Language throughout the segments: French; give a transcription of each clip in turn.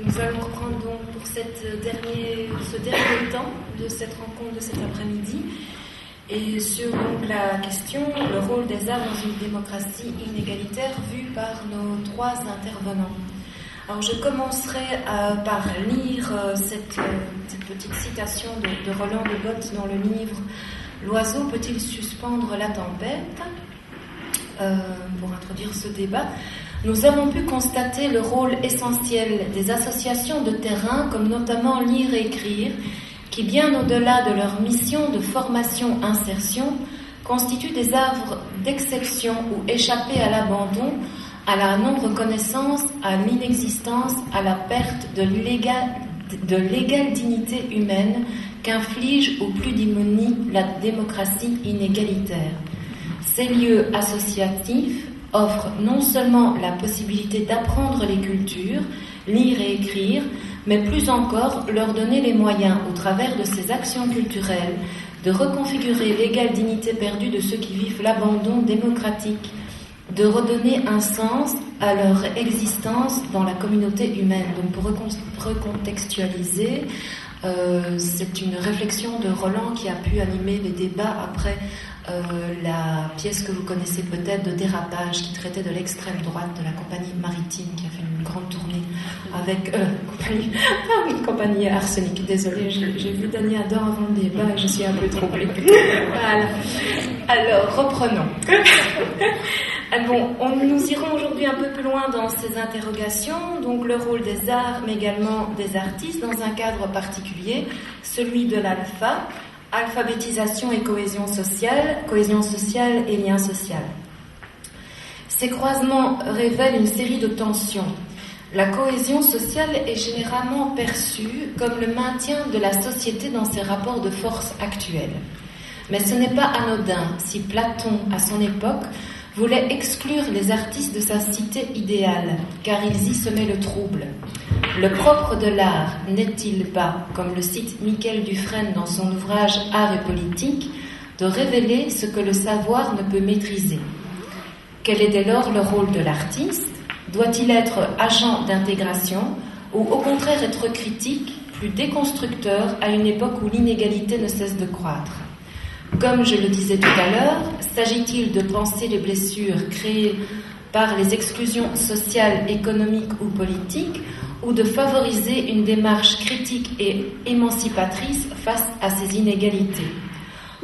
Nous allons reprendre donc pour ce dernier temps de cette rencontre de cet après-midi et sur donc la question, le rôle des arts dans une démocratie inégalitaire vue par nos trois intervenants. Alors je commencerai par lire cette petite citation de Roland de Bothe dans le livre « L'oiseau peut-il suspendre la tempête ?» Pour introduire ce débat. Nous avons pu constater le rôle essentiel des associations de terrain, comme notamment Lire et Écrire, qui, bien au-delà de leur mission de formation-insertion, constituent des œuvres d'exception ou échappées à l'abandon, à la non-reconnaissance, à l'inexistence, à la perte de l'égale dignité humaine qu'inflige au plus démuni la démocratie inégalitaire. Ces lieux associatifs offrent non seulement la possibilité d'apprendre les cultures, lire et écrire, mais plus encore leur donner les moyens, au travers de ces actions culturelles, de reconfigurer l'égale dignité perdue de ceux qui vivent l'abandon démocratique, de redonner un sens à leur existence dans la communauté humaine. Donc pour recontextualiser, c'est une réflexion de Roland qui a pu animer les débats après la pièce que vous connaissez peut-être de Dérapage, qui traitait de l'extrême droite de la compagnie maritime, qui a fait une grande tournée avec compagnie Arsenic. Désolée, j'ai vu Dany Adam avant le débat et je suis un peu troublée. Voilà. Alors, reprenons. Bon, nous irons aujourd'hui un peu plus loin dans ces interrogations, donc le rôle des arts, mais également des artistes, dans un cadre particulier, celui de l'alpha, alphabétisation et cohésion sociale et lien social. Ces croisements révèlent une série de tensions. La cohésion sociale est généralement perçue comme le maintien de la société dans ses rapports de force actuels. Mais ce n'est pas anodin si Platon, à son époque, voulait exclure les artistes de sa cité idéale, car ils y semaient le trouble. Le propre de l'art n'est-il pas, comme le cite Michel Dufresne dans son ouvrage Art et politique, de révéler ce que le savoir ne peut maîtriser? Quel est dès lors le rôle de l'artiste? Doit-il être agent d'intégration ou au contraire être critique, plus déconstructeur à une époque où l'inégalité ne cesse de croître? Comme je le disais tout à l'heure, s'agit-il de penser les blessures créées par les exclusions sociales, économiques ou politiques, ou de favoriser une démarche critique et émancipatrice face à ces inégalités?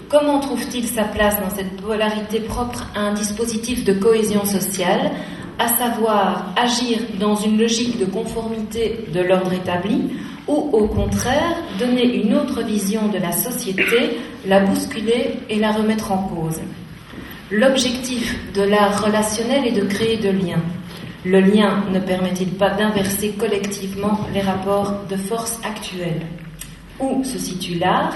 Comment trouve-t-il sa place dans cette polarité propre à un dispositif de cohésion sociale, à savoir agir dans une logique de conformité de l'ordre établi, ou au contraire donner une autre vision de la société, la bousculer et la remettre en cause? L'objectif de l'art relationnel est de créer de liens. Le lien ne permet-il pas d'inverser collectivement les rapports de force actuels? Où se situe l'art?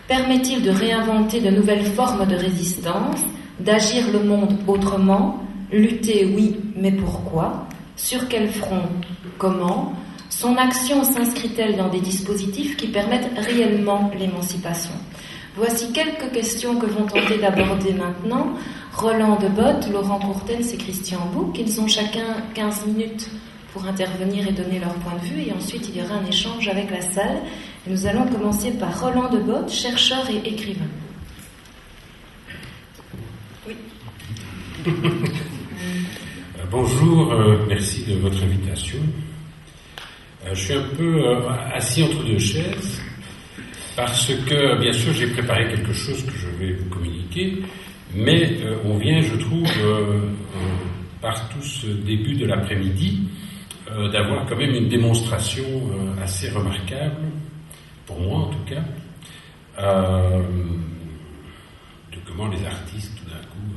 Permet-il de réinventer de nouvelles formes de résistance, d'agir le monde autrement? Lutter, oui, mais pourquoi? Sur quel front? Comment? Son action s'inscrit-elle dans des dispositifs qui permettent réellement l'émancipation? Voici quelques questions que vont tenter d'aborder maintenant Roland de Bothe, Laurent Courtens et Christian Bouc. Ils ont chacun 15 minutes pour intervenir et donner leur point de vue, et ensuite il y aura un échange avec la salle. Et nous allons commencer par Roland de Bothe, chercheur et écrivain. Oui. Bonjour, merci de votre invitation. Je suis un peu assis entre deux chaises parce que, bien sûr, j'ai préparé quelque chose que je vais vous communiquer, mais on vient, je trouve, par tout ce début de l'après-midi, d'avoir quand même une démonstration assez remarquable, pour moi en tout cas, de comment les artistes, tout d'un coup,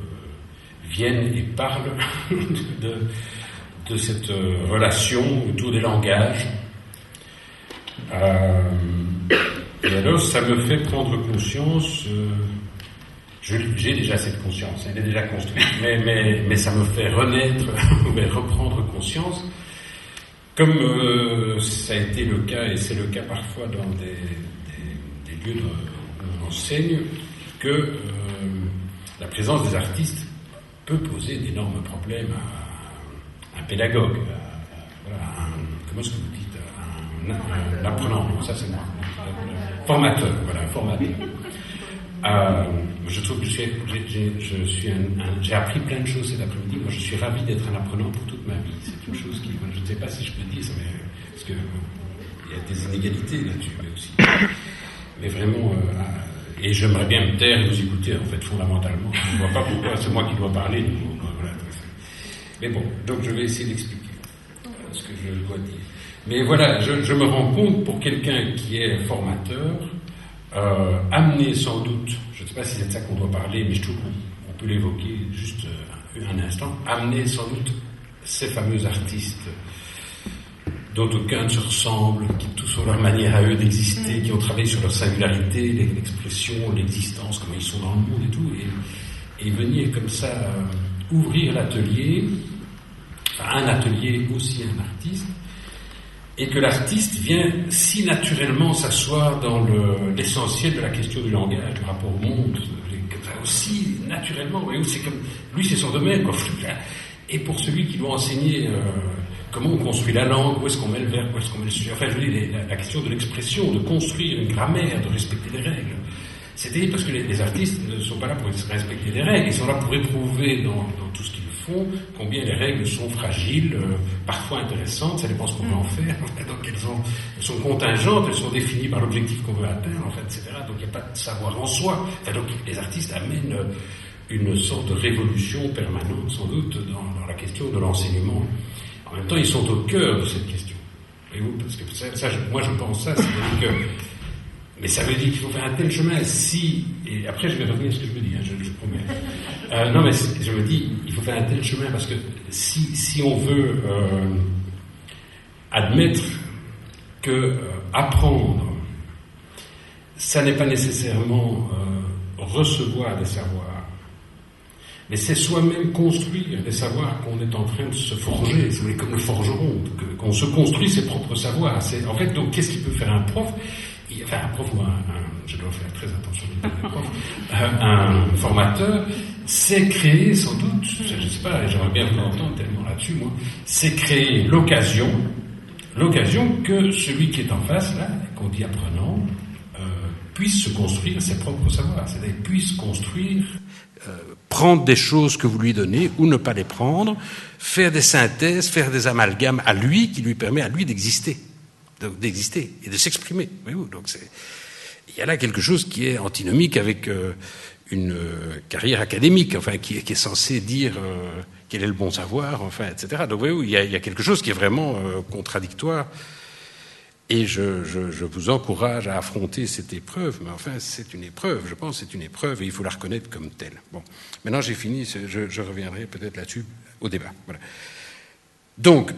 viennent et parlent de cette relation autour des langages. Et alors, ça me fait prendre conscience, j'ai déjà cette conscience, elle est déjà construite, mais ça me fait renaître, reprendre conscience, comme ça a été le cas, et c'est le cas parfois dans des lieux où on enseigne, que la présence des artistes peut poser d'énormes problèmes à un pédagogue, comment est-ce que vous dites, apprenant, ça c'est moi. Formateur, voilà, formateur. Je trouve que j'ai appris plein de choses cet après-midi. Moi, je suis ravi d'être un apprenant pour toute ma vie. C'est une chose qui, je ne sais pas si je peux dire ça, mais parce que il y a des inégalités là-dessus aussi. Mais vraiment, et j'aimerais bien me taire et vous écouter, en fait, fondamentalement. Je ne vois pas pourquoi c'est moi qui dois parler. Voilà. Mais bon, donc je vais essayer d'expliquer ce que je dois dire. Mais voilà, je me rends compte, pour quelqu'un qui est formateur, amener sans doute, je ne sais pas si c'est de ça qu'on doit parler, mais je trouve qu'on peut l'évoquer juste un instant, amener sans doute ces fameux artistes dont aucun ne se ressemble, qui tous ont leur manière à eux d'exister, qui ont travaillé sur leur singularité, l'expression, l'existence, comment ils sont dans le monde et tout, et venir comme ça ouvrir l'atelier, enfin un atelier aussi un artiste, et que l'artiste vient si naturellement s'asseoir dans l'essentiel de la question du langage, du rapport au monde, aussi naturellement, voyez, c'est comme, lui c'est son domaine, quoi. Et pour celui qui doit enseigner comment on construit la langue, où est-ce qu'on met le verbe, où est-ce qu'on met le sujet, enfin je veux dire, la question de l'expression, de construire une grammaire, de respecter les règles. C'est terrible parce que les artistes ne sont pas là pour respecter les règles, ils sont là pour éprouver dans tout ce qu'ils font combien les règles sont fragiles, parfois intéressantes, ça dépend ce qu'on veut en faire, donc elles sont contingentes, elles sont définies par l'objectif qu'on veut atteindre, en fait, etc. Donc il n'y a pas de savoir en soi. Enfin, donc les artistes amènent une sorte de révolution permanente, sans doute, dans la question de l'enseignement. En même temps, ils sont au cœur de cette question. Voyez-vous, parce que moi je pense ça, c'est-à-dire que mais ça veut dire qu'il faut faire un tel chemin et après je vais revenir à ce que je me dis, hein, je promets. Non mais je me dis, il faut faire un tel chemin parce que si on veut admettre que apprendre, ça n'est pas nécessairement recevoir des savoirs, mais c'est soi-même construire des savoirs qu'on est en train de se forger, c'est comme le forgeron, qu'on se construit ses propres savoirs. En fait, donc qu'est-ce qu'il peut faire un prof? Enfin, un prof ou je dois faire très attention de dire prof, un formateur, c'est créer sans doute, je ne sais pas, j'aimerais bien vous entendre tellement là-dessus, moi, c'est créer l'occasion que celui qui est en face, là, qu'on dit apprenant, puisse se construire ses propres savoirs, c'est-à-dire puisse construire, prendre des choses que vous lui donnez ou ne pas les prendre, faire des synthèses, faire des amalgames à lui qui lui permet à lui d'exister et de s'exprimer. Voyez-vous, donc il y a là quelque chose qui est antinomique avec une carrière académique, enfin qui est censé dire quel est le bon savoir, enfin, etc. Donc voyez-vous, il y a quelque chose qui est vraiment contradictoire. Et je vous encourage à affronter cette épreuve, mais enfin c'est une épreuve, je pense c'est une épreuve et il faut la reconnaître comme telle. Bon, maintenant j'ai fini, je reviendrai peut-être là-dessus au débat. Voilà. Donc,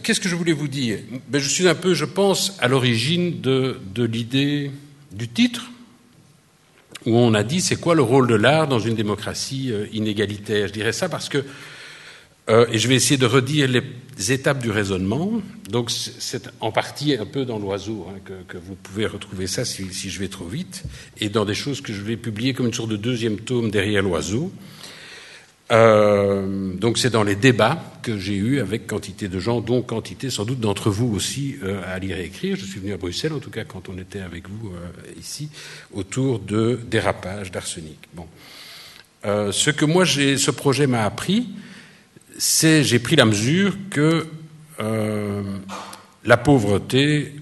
qu'est-ce que je voulais vous dire? Je suis un peu, je pense, à l'origine de l'idée du titre, où on a dit c'est quoi le rôle de l'art dans une démocratie inégalitaire. Je dirais ça parce que, et je vais essayer de redire les étapes du raisonnement, donc c'est en partie un peu dans l'oiseau que vous pouvez retrouver ça si je vais trop vite, et dans des choses que je vais publier comme une sorte de deuxième tome derrière l'oiseau. Donc c'est dans les débats que j'ai eus avec quantité de gens, dont quantité sans doute d'entre vous aussi à lire et écrire. Je suis venu à Bruxelles, en tout cas quand on était avec vous ici, autour de dérapage d'arsenic. Bon, ce que moi ce projet m'a appris, c'est j'ai pris la mesure que la pauvreté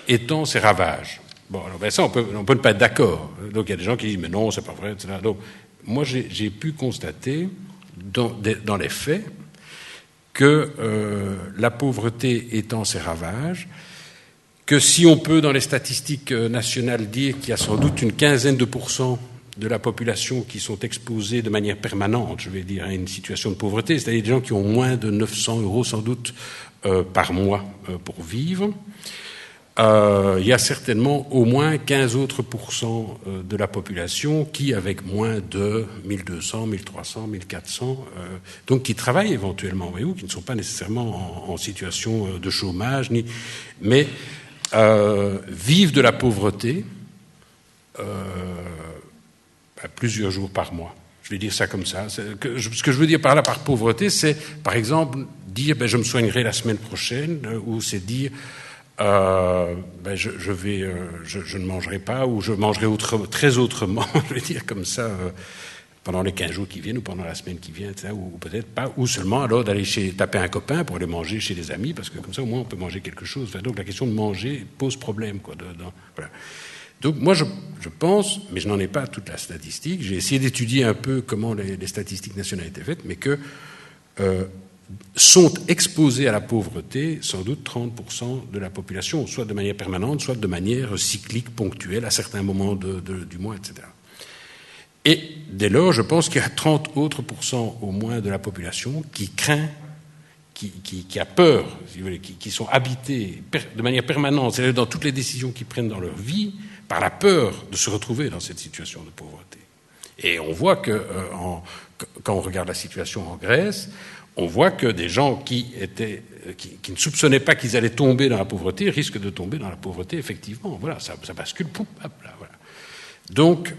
étend ses ravages. Bon, alors ça on peut ne pas être d'accord. Donc il y a des gens qui disent mais non c'est pas vrai, etc. Donc moi, j'ai pu constater dans les faits que la pauvreté étend ses ravages, que si on peut, dans les statistiques nationales, dire qu'il y a sans doute une quinzaine de % de la population qui sont exposés de manière permanente, je vais dire, à une situation de pauvreté, c'est-à-dire des gens qui ont moins de 900 € sans doute par mois pour vivre, il y a certainement au moins 15 autres % de la population qui, avec moins de 1200, 1300, 1400, donc qui travaillent éventuellement, voyez-vous, qui ne sont pas nécessairement en situation de chômage, mais vivent de la pauvreté plusieurs jours par mois. Je vais dire ça comme ça. Ce que je veux dire par là, par pauvreté, c'est, par exemple, dire je me soignerai la semaine prochaine, ou c'est dire je ne mangerai pas, ou je mangerai très autrement, je vais dire comme ça, pendant les 15 jours qui viennent ou pendant la semaine qui vient, ou peut-être pas, ou seulement alors d'aller taper un copain pour aller manger chez des amis, parce que comme ça au moins on peut manger quelque chose. Enfin, donc la question de manger pose problème, quoi. Voilà. Donc moi je pense, mais je n'en ai pas toute la statistique, j'ai essayé d'étudier un peu comment les statistiques nationales étaient faites, mais que sont exposés à la pauvreté sans doute 30% de la population, soit de manière permanente, soit de manière cyclique, ponctuelle, à certains moments du mois, etc. Et dès lors, je pense qu'il y a 30 autres % au moins de la population qui craint, qui a peur, si vous voulez, qui sont habités de manière permanente, c'est-à-dire dans toutes les décisions qu'ils prennent dans leur vie, par la peur de se retrouver dans cette situation de pauvreté. Et on voit que, quand on regarde la situation en Grèce, on voit que des gens qui ne soupçonnaient pas qu'ils allaient tomber dans la pauvreté risquent de tomber dans la pauvreté, effectivement. Voilà, ça bascule, pouf, hop, là, voilà. Donc,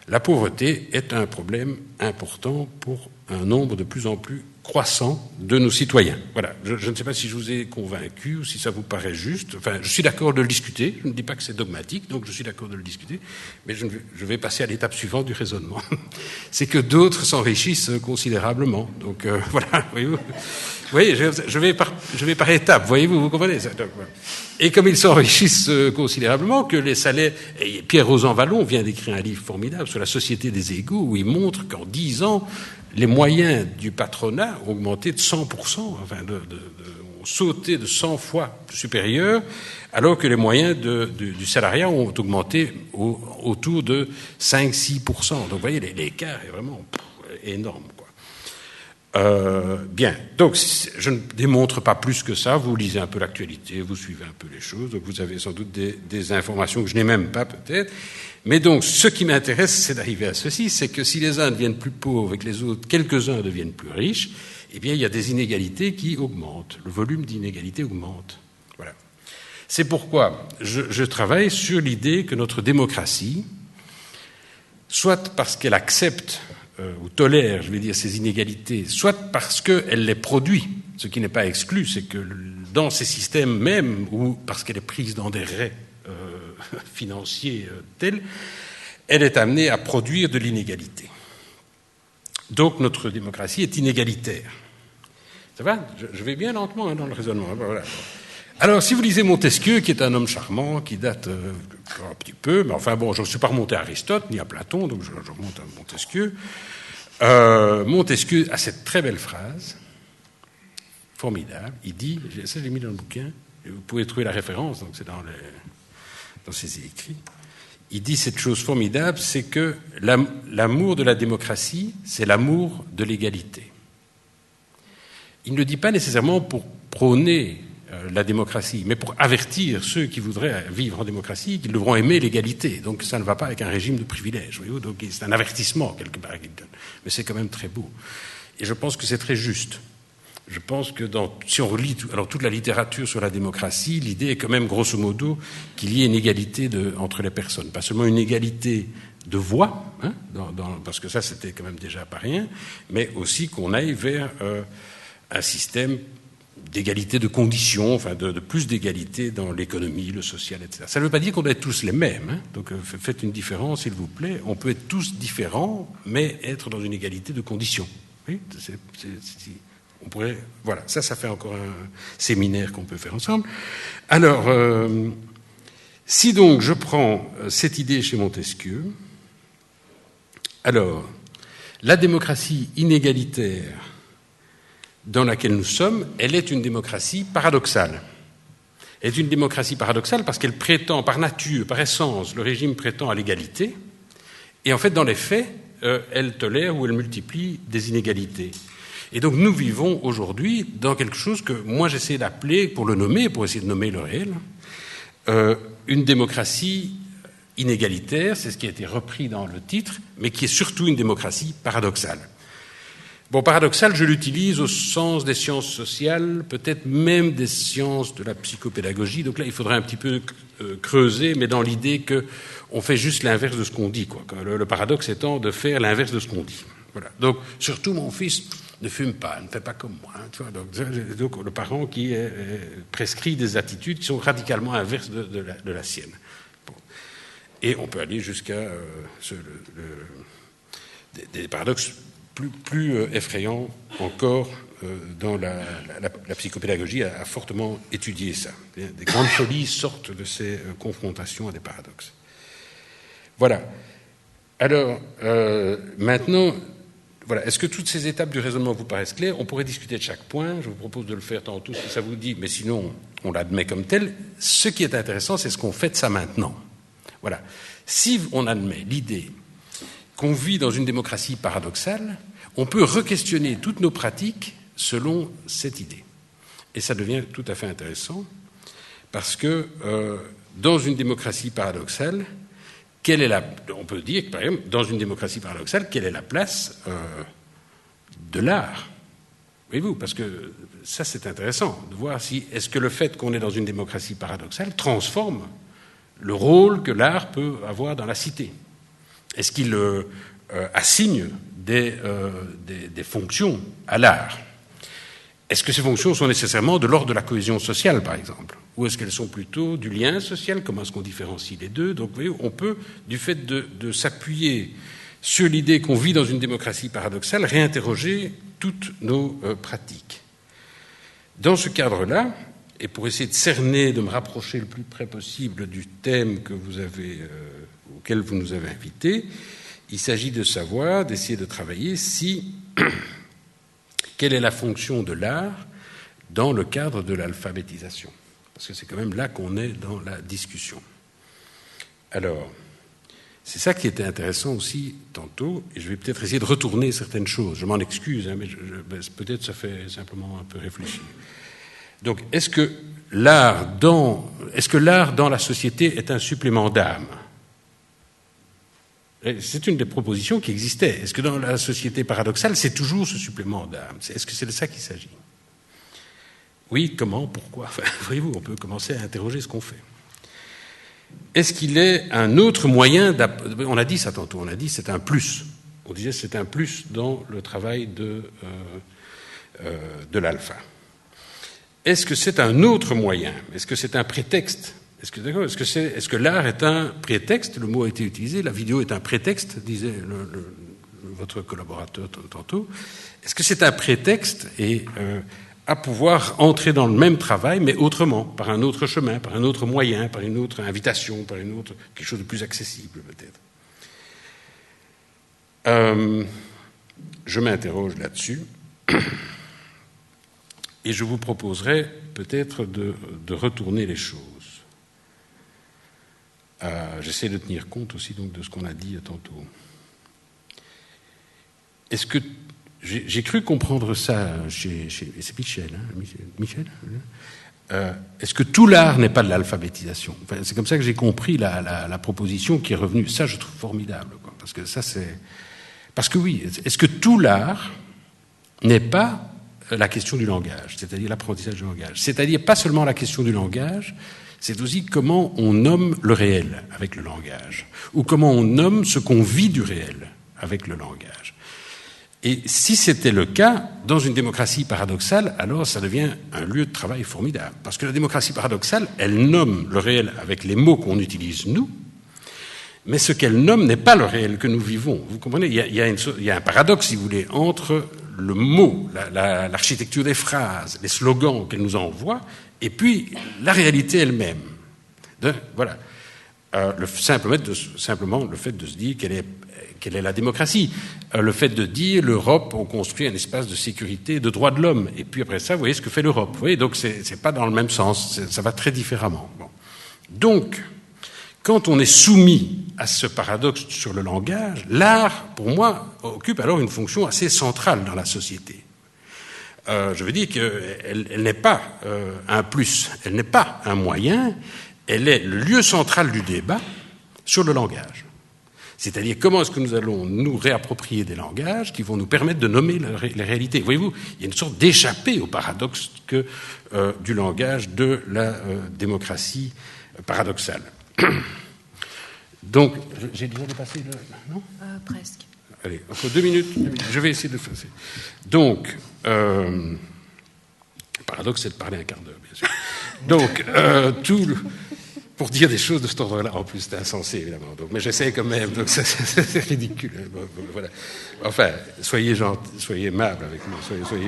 la pauvreté est un problème important pour un nombre de plus en plus croissant de nos citoyens. Voilà. Je ne sais pas si je vous ai convaincu ou si ça vous paraît juste. Enfin, je suis d'accord de le discuter. Je ne dis pas que c'est dogmatique, donc je suis d'accord de le discuter. Mais je vais passer à l'étape suivante du raisonnement. C'est que d'autres s'enrichissent considérablement. Donc, voilà, voyez-vous. Oui, je vais par étapes, voyez-vous, vous comprenez ça. Donc, voilà. Et comme ils s'enrichissent considérablement, que les salaires... Et Pierre Rosanvallon vient d'écrire un livre formidable sur la société des égaux, où il montre qu'en 10 ans, les moyens du patronat ont augmenté de 100%, enfin, ont sauté de 100 fois supérieurs, alors que les moyens du salariat ont augmenté autour de 5-6%. Donc, vous voyez, l'écart est vraiment énorme, quoi. Bien, donc je ne démontre pas plus que ça, vous lisez un peu l'actualité, vous suivez un peu les choses, donc vous avez sans doute des informations que je n'ai même pas peut-être, mais donc ce qui m'intéresse c'est d'arriver à ceci, c'est que si les uns deviennent plus pauvres et que les autres, quelques-uns deviennent plus riches, eh bien il y a des inégalités qui augmentent, le volume d'inégalités augmente. Voilà. C'est pourquoi je travaille sur l'idée que notre démocratie, soit parce qu'elle accepte ou tolère, je vais dire, ces inégalités, soit parce qu'elle les produit, ce qui n'est pas exclu, c'est que dans ces systèmes même, ou parce qu'elle est prise dans des raies financiers tels, elle est amenée à produire de l'inégalité. Donc notre démocratie est inégalitaire. Ça va ? Je vais bien lentement dans le raisonnement. Voilà. Alors, si vous lisez Montesquieu, qui est un homme charmant, qui date un petit peu, mais enfin bon, je ne suis pas remonté à Aristote, ni à Platon, donc je remonte à Montesquieu. Montesquieu a cette très belle phrase, formidable, il dit, ça je l'ai mis dans le bouquin, et vous pouvez trouver la référence, donc c'est dans ses écrits, il dit cette chose formidable, c'est que l'amour de la démocratie, c'est l'amour de l'égalité. Il ne le dit pas nécessairement pour prôner la démocratie, mais pour avertir ceux qui voudraient vivre en démocratie qu'ils devront aimer l'égalité. Donc ça ne va pas avec un régime de privilèges, voyez-vous. Donc c'est un avertissement quelque part qu'il donne. Mais c'est quand même très beau. Et je pense que c'est très juste. Je pense que si on relit toute la littérature sur la démocratie, l'idée est quand même grosso modo qu'il y ait une égalité entre les personnes. Pas seulement une égalité de voix, hein, parce que ça c'était quand même déjà pas rien, mais aussi qu'on aille vers un système d'égalité de conditions, enfin de plus d'égalité dans l'économie, le social, etc. Ça ne veut pas dire qu'on doit être tous les mêmes. Hein. Donc faites une différence, s'il vous plaît. On peut être tous différents, mais être dans une égalité de conditions. Oui, on pourrait, voilà, ça fait encore un séminaire qu'on peut faire ensemble. Alors, si donc je prends cette idée chez Montesquieu, alors, la démocratie inégalitaire dans laquelle nous sommes, elle est une démocratie paradoxale. Elle est une démocratie paradoxale parce qu'elle prétend, par nature, par essence, le régime prétend à l'égalité, et en fait, dans les faits, elle tolère ou elle multiplie des inégalités. Et donc, nous vivons aujourd'hui dans quelque chose que moi j'essaie d'appeler, pour le nommer, pour essayer de nommer le réel, une démocratie inégalitaire, c'est ce qui a été repris dans le titre, mais qui est surtout une démocratie paradoxale. Bon, paradoxal, je l'utilise au sens des sciences sociales, peut-être même des sciences de la psychopédagogie. Donc là, il faudrait un petit peu creuser, mais dans l'idée qu'on fait juste l'inverse de ce qu'on dit, quoi. Le paradoxe étant de faire l'inverse de ce qu'on dit. Voilà. Donc, surtout, mon fils, ne fume pas, ne fait pas comme moi. Hein, tu vois, donc le parent qui prescrit des attitudes qui sont radicalement inverses de la sienne. Bon. Et on peut aller jusqu'à des paradoxes plus effrayants encore. Dans la psychopédagogie a fortement étudié ça. Des grandes folies sortent de ces confrontations à des paradoxes. Voilà. Alors, maintenant, voilà. Est-ce que toutes ces étapes du raisonnement vous paraissent claires? On pourrait discuter de chaque point. Je vous propose de le faire tantôt si ça vous dit, mais sinon, on l'admet comme tel. Ce qui est intéressant, c'est ce qu'on fait de ça maintenant. Voilà. Si on admet l'idée qu'on vit dans une démocratie paradoxale, on peut re-questionner toutes nos pratiques selon cette idée. Et ça devient tout à fait intéressant parce que dans une démocratie paradoxale, on peut dire que, par exemple, dans une démocratie paradoxale, quelle est la place de l'art? Voyez-vous, parce que ça, c'est intéressant de voir si est-ce que le fait qu'on est dans une démocratie paradoxale transforme le rôle que l'art peut avoir dans la cité. Est-ce qu'il assigne des fonctions à l'art? Est-ce que ces fonctions sont nécessairement de l'ordre de la cohésion sociale, par exemple? Ou est-ce qu'elles sont plutôt du lien social? Comment est-ce qu'on différencie les deux? Donc, vous voyez, on peut, du fait de s'appuyer sur l'idée qu'on vit dans une démocratie paradoxale, réinterroger toutes nos pratiques. Dans ce cadre-là, et pour essayer de cerner, de me rapprocher le plus près possible du thème auquel vous nous avez invités, il s'agit de savoir, d'essayer de travailler quelle est la fonction de l'art dans le cadre de l'alphabétisation. Parce que c'est quand même là qu'on est dans la discussion. Alors, c'est ça qui était intéressant aussi tantôt, et je vais peut-être essayer de retourner certaines choses. Je m'en excuse, hein, mais peut-être ça fait simplement un peu réfléchir. Donc, est-ce que l'art dans la société est un supplément d'âme? C'est une des propositions qui existait. Est-ce que dans la société paradoxale, c'est toujours ce supplément d'âme? Est-ce que c'est de ça qu'il s'agit? Oui, comment, pourquoi? Enfin, voyez-vous, on peut commencer à interroger ce qu'on fait. Est-ce qu'il est un autre moyen on a dit ça tantôt, on a dit c'est un plus. On disait c'est un plus dans le travail de l'alpha. Est-ce que c'est un autre moyen? Est-ce que c'est un prétexte? Est-ce que l'art est un prétexte? Le mot a été utilisé, la vidéo est un prétexte, disait votre collaborateur tantôt. Est-ce que c'est un prétexte à pouvoir entrer dans le même travail, mais autrement, par un autre chemin, par un autre moyen, par une autre invitation, par quelque chose de plus accessible peut-être? Je m'interroge là-dessus et je vous proposerai peut-être de retourner les choses. J'essaie de tenir compte aussi donc de ce qu'on a dit tantôt. Est-ce que j'ai cru comprendre ça c'est Michel, hein, Michel est-ce que tout l'art n'est pas de l'alphabétisation? Enfin, c'est comme ça que j'ai compris la proposition qui est revenue. Ça, je trouve formidable, quoi, parce que oui, est-ce que tout l'art n'est pas la question du langage, c'est-à-dire l'apprentissage du langage, c'est-à-dire pas seulement la question du langage, c'est aussi comment on nomme le réel avec le langage, ou comment on nomme ce qu'on vit du réel avec le langage. Et si c'était le cas, dans une démocratie paradoxale, alors ça devient un lieu de travail formidable. Parce que la démocratie paradoxale, elle nomme le réel avec les mots qu'on utilise nous, mais ce qu'elle nomme n'est pas le réel que nous vivons. Vous comprenez? Il y a un paradoxe, si vous voulez, entre le mot, l'architecture des phrases, les slogans qu'elle nous envoie, et puis la réalité elle-même. Voilà. Simplement le fait de se dire quelle est la démocratie. Le fait de dire l'Europe, on construit un espace de sécurité et de droits de l'homme. Et puis après ça, vous voyez ce que fait l'Europe. Vous voyez, donc c'est pas dans le même sens, ça va très différemment. Bon. Donc, quand on est soumis à ce paradoxe sur le langage, l'art, pour moi, occupe alors une fonction assez centrale dans la société. Je veux dire qu'elle n'est pas un plus, elle n'est pas un moyen, elle est le lieu central du débat sur le langage. C'est-à-dire comment est-ce que nous allons nous réapproprier des langages qui vont nous permettre de nommer les réalités. Voyez-vous, il y a une sorte d'échappée au paradoxe du langage de la démocratie paradoxale. Donc, j'ai déjà dépassé le... Non ? Presque. Allez, encore 2 minutes, je vais essayer de faire ça. Donc, le paradoxe, c'est de parler un quart d'heure, bien sûr. Donc, pour dire des choses de cet ordre-là, en plus, c'est insensé, évidemment. Donc, mais j'essaie quand même, donc c'est ridicule. Bon, voilà. Enfin, soyez gentils, soyez aimables avec moi, soyez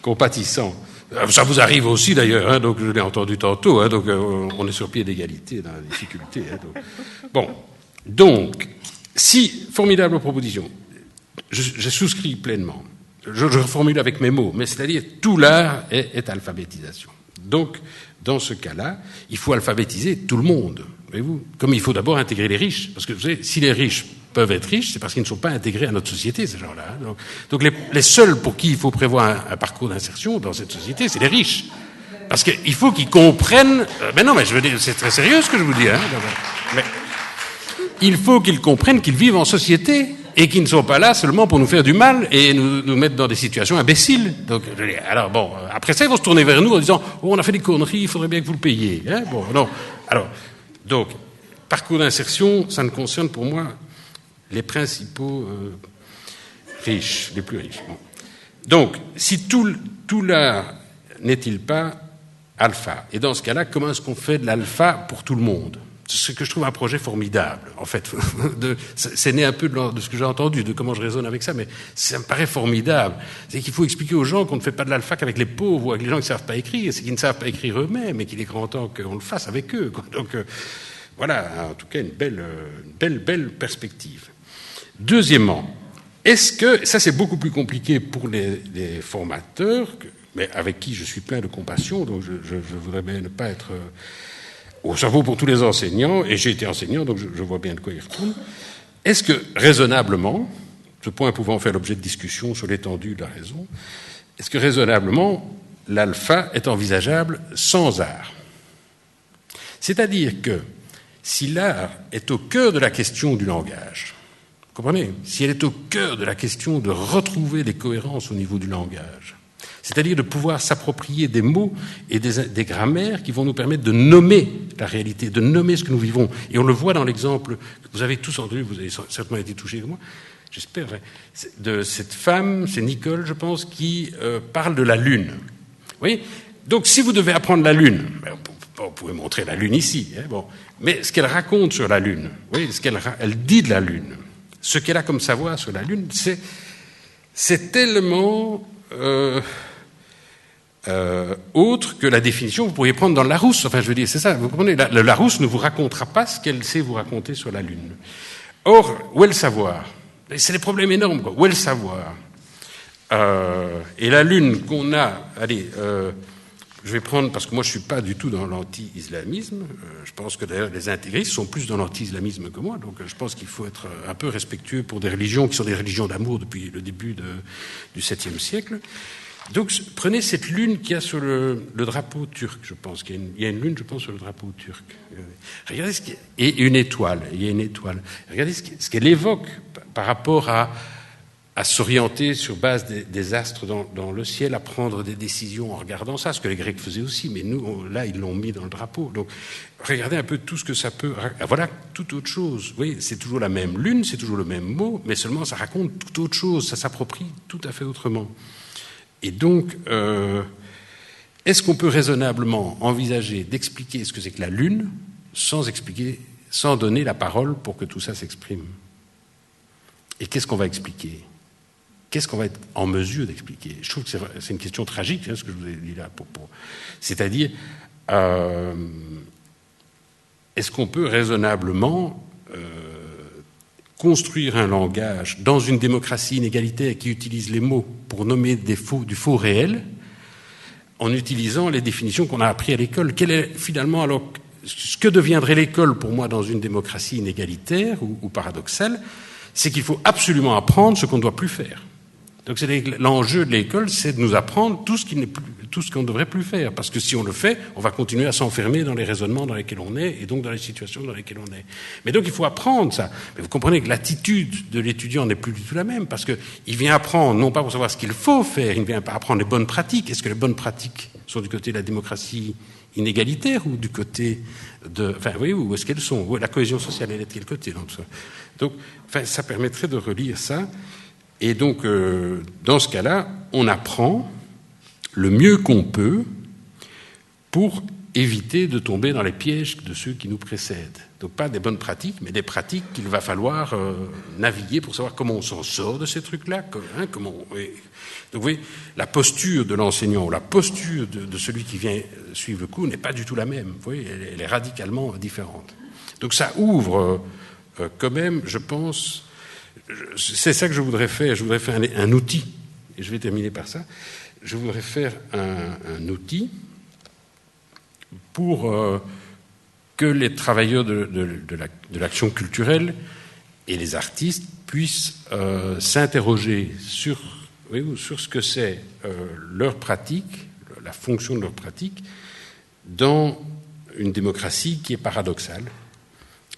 compatissants. Ça vous arrive aussi, d'ailleurs, hein, donc je l'ai entendu tantôt, hein, donc on est sur pied d'égalité dans la difficulté. Hein, donc, si, formidable proposition, je souscris pleinement. Je reformule avec mes mots, mais c'est-à-dire tout l'art est alphabétisation. Donc, dans ce cas-là, il faut alphabétiser tout le monde, voyez-vous. Comme il faut d'abord intégrer les riches, parce que vous savez, si les riches peuvent être riches, c'est parce qu'ils ne sont pas intégrés à notre société, ces gens-là. Donc les seuls pour qui il faut prévoir un parcours d'insertion dans cette société, c'est les riches. Parce qu'il faut qu'ils comprennent... mais non, mais je veux dire, c'est très sérieux ce que je vous dis. Hein, mais il faut qu'ils comprennent qu'ils vivent en société et qu'ils ne sont pas là seulement pour nous faire du mal et nous mettre dans des situations imbéciles. Donc, alors bon, après ça, ils vont se tourner vers nous en disant « Oh, on a fait des conneries, il faudrait bien que vous le payiez. Hein » Bon, non. Alors, donc, parcours d'insertion, ça ne concerne pour moi les principaux riches, les plus riches. Bon. Donc, si tout l'art n'est-il pas alpha? Et dans ce cas-là, comment est-ce qu'on fait de l'alpha pour tout le monde? C'est ce que je trouve un projet formidable, en fait. C'est né un peu de ce que j'ai entendu, de comment je raisonne avec ça, mais ça me paraît formidable. C'est qu'il faut expliquer aux gens qu'on ne fait pas de l'alpha qu'avec les pauvres ou avec les gens qui ne savent pas écrire, c'est qu'ils ne savent pas écrire eux-mêmes et qu'il est grand temps qu'on le fasse avec eux. Quoi. Donc, voilà, en tout cas, une belle perspective. Deuxièmement, est-ce que, ça c'est beaucoup plus compliqué pour les formateurs, mais avec qui je suis plein de compassion, donc je voudrais bien ne pas être... ça vaut pour tous les enseignants, et j'ai été enseignant, donc je vois bien de quoi il retourne. Est-ce que, raisonnablement, ce point pouvant faire l'objet de discussions sur l'étendue de la raison, est-ce que raisonnablement, l'alpha est envisageable sans art? C'est-à-dire que, si l'art est au cœur de la question du langage, vous comprenez? Si elle est au cœur de la question de retrouver des cohérences au niveau du langage, c'est-à-dire de pouvoir s'approprier des mots et des grammaires qui vont nous permettre de nommer la réalité, de nommer ce que nous vivons. Et on le voit dans l'exemple que vous avez tous entendu, vous avez certainement été touchés comme moi, j'espère, de cette femme, c'est Nicole, je pense, qui parle de la Lune. Vous voyez? Donc, si vous devez apprendre la Lune, vous pouvez montrer la Lune ici, hein, bon, mais ce qu'elle raconte sur la Lune, vous voyez, ce qu'elle dit de la Lune, ce qu'elle a comme savoir sur la Lune, c'est tellement... autre que la définition que vous pourriez prendre dans le Larousse. Enfin, je veux dire, c'est ça, vous comprenez, le Larousse ne vous racontera pas ce qu'elle sait vous raconter sur la Lune. Or, où est le savoir? C'est des problèmes énormes, quoi. Où est le savoir? Et la Lune qu'on a... Allez, je vais prendre, parce que moi je ne suis pas du tout dans l'anti-islamisme, je pense que d'ailleurs les intégristes sont plus dans l'anti-islamisme que moi, donc je pense qu'il faut être un peu respectueux pour des religions qui sont des religions d'amour depuis le début du 7e siècle. Donc, prenez cette lune qu'il y a sur le drapeau turc, je pense. Il y a une lune, je pense, sur le drapeau turc. Regardez et une étoile. Il y a une étoile. Regardez ce qu'elle évoque par rapport à s'orienter sur base des astres dans le ciel, à prendre des décisions en regardant ça, ce que les Grecs faisaient aussi, mais nous, là, ils l'ont mis dans le drapeau. Donc, regardez un peu tout ce que ça peut... Voilà, toute autre chose. Vous voyez, c'est toujours la même lune, c'est toujours le même mot, mais seulement ça raconte toute autre chose, ça s'approprie tout à fait autrement. Et donc, est-ce qu'on peut raisonnablement envisager d'expliquer ce que c'est que la Lune sans donner la parole pour que tout ça s'exprime? Et qu'est-ce qu'on va expliquer? Qu'est-ce qu'on va être en mesure d'expliquer? Je trouve que c'est une question tragique, hein, ce que je vous ai dit là. C'est-à-dire, est-ce qu'on peut raisonnablement construire un langage dans une démocratie inégalitaire qui utilise les mots pour nommer du faux réel, en utilisant les définitions qu'on a apprises à l'école? Quel est finalement alors ce que deviendrait l'école pour moi dans une démocratie inégalitaire ou paradoxale? C'est qu'il faut absolument apprendre ce qu'on ne doit plus faire. Donc l'enjeu de l'école, c'est de nous apprendre tout ce qu'on ne devrait plus faire. Parce que si on le fait, on va continuer à s'enfermer dans les raisonnements dans lesquels on est et donc dans les situations dans lesquelles on est. Mais donc il faut apprendre ça. Mais vous comprenez que l'attitude de l'étudiant n'est plus du tout la même, parce qu'il vient apprendre, non pas pour savoir ce qu'il faut faire, il ne vient pas apprendre les bonnes pratiques. Est-ce que les bonnes pratiques sont du côté de la démocratie inégalitaires ou du côté de... Enfin, oui, où est-ce qu'elles sont? La cohésion sociale, elle est de quel côté dans tout ça? Donc, enfin, ça permettrait de relire ça. Et donc, dans ce cas-là, on apprend le mieux qu'on peut pour éviter de tomber dans les pièges de ceux qui nous précèdent. Donc pas des bonnes pratiques, mais des pratiques qu'il va falloir naviguer pour savoir comment on s'en sort de ces trucs-là. Donc vous voyez, la posture de l'enseignant ou la posture de celui qui vient suivre le cours n'est pas du tout la même. Vous voyez, elle est radicalement différente. Donc ça ouvre quand même, je pense, c'est ça que je voudrais faire. Je voudrais faire un outil, et je vais terminer par ça. Je voudrais faire un outil pour que les travailleurs de l'action culturelle et les artistes puissent s'interroger sur ce que c'est leur pratique, la fonction de leur pratique, dans une démocratie qui est paradoxale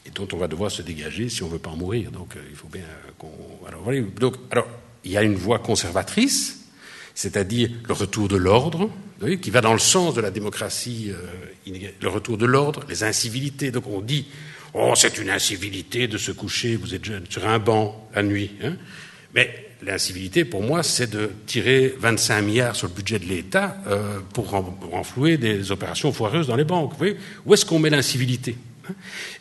et dont on va devoir se dégager si on ne veut pas en mourir. Donc il faut bien qu'on... Alors, il y a une voie conservatrice, c'est-à-dire le retour de l'ordre, qui va dans le sens de la démocratie, le retour de l'ordre, les incivilités. Donc on dit, c'est une incivilité de se coucher, vous êtes jeune, sur un banc la nuit. Mais l'incivilité, pour moi, c'est de tirer 25 milliards sur le budget de l'État pour renflouer des opérations foireuses dans les banques. Vous voyez, où est-ce qu'on met l'incivilité?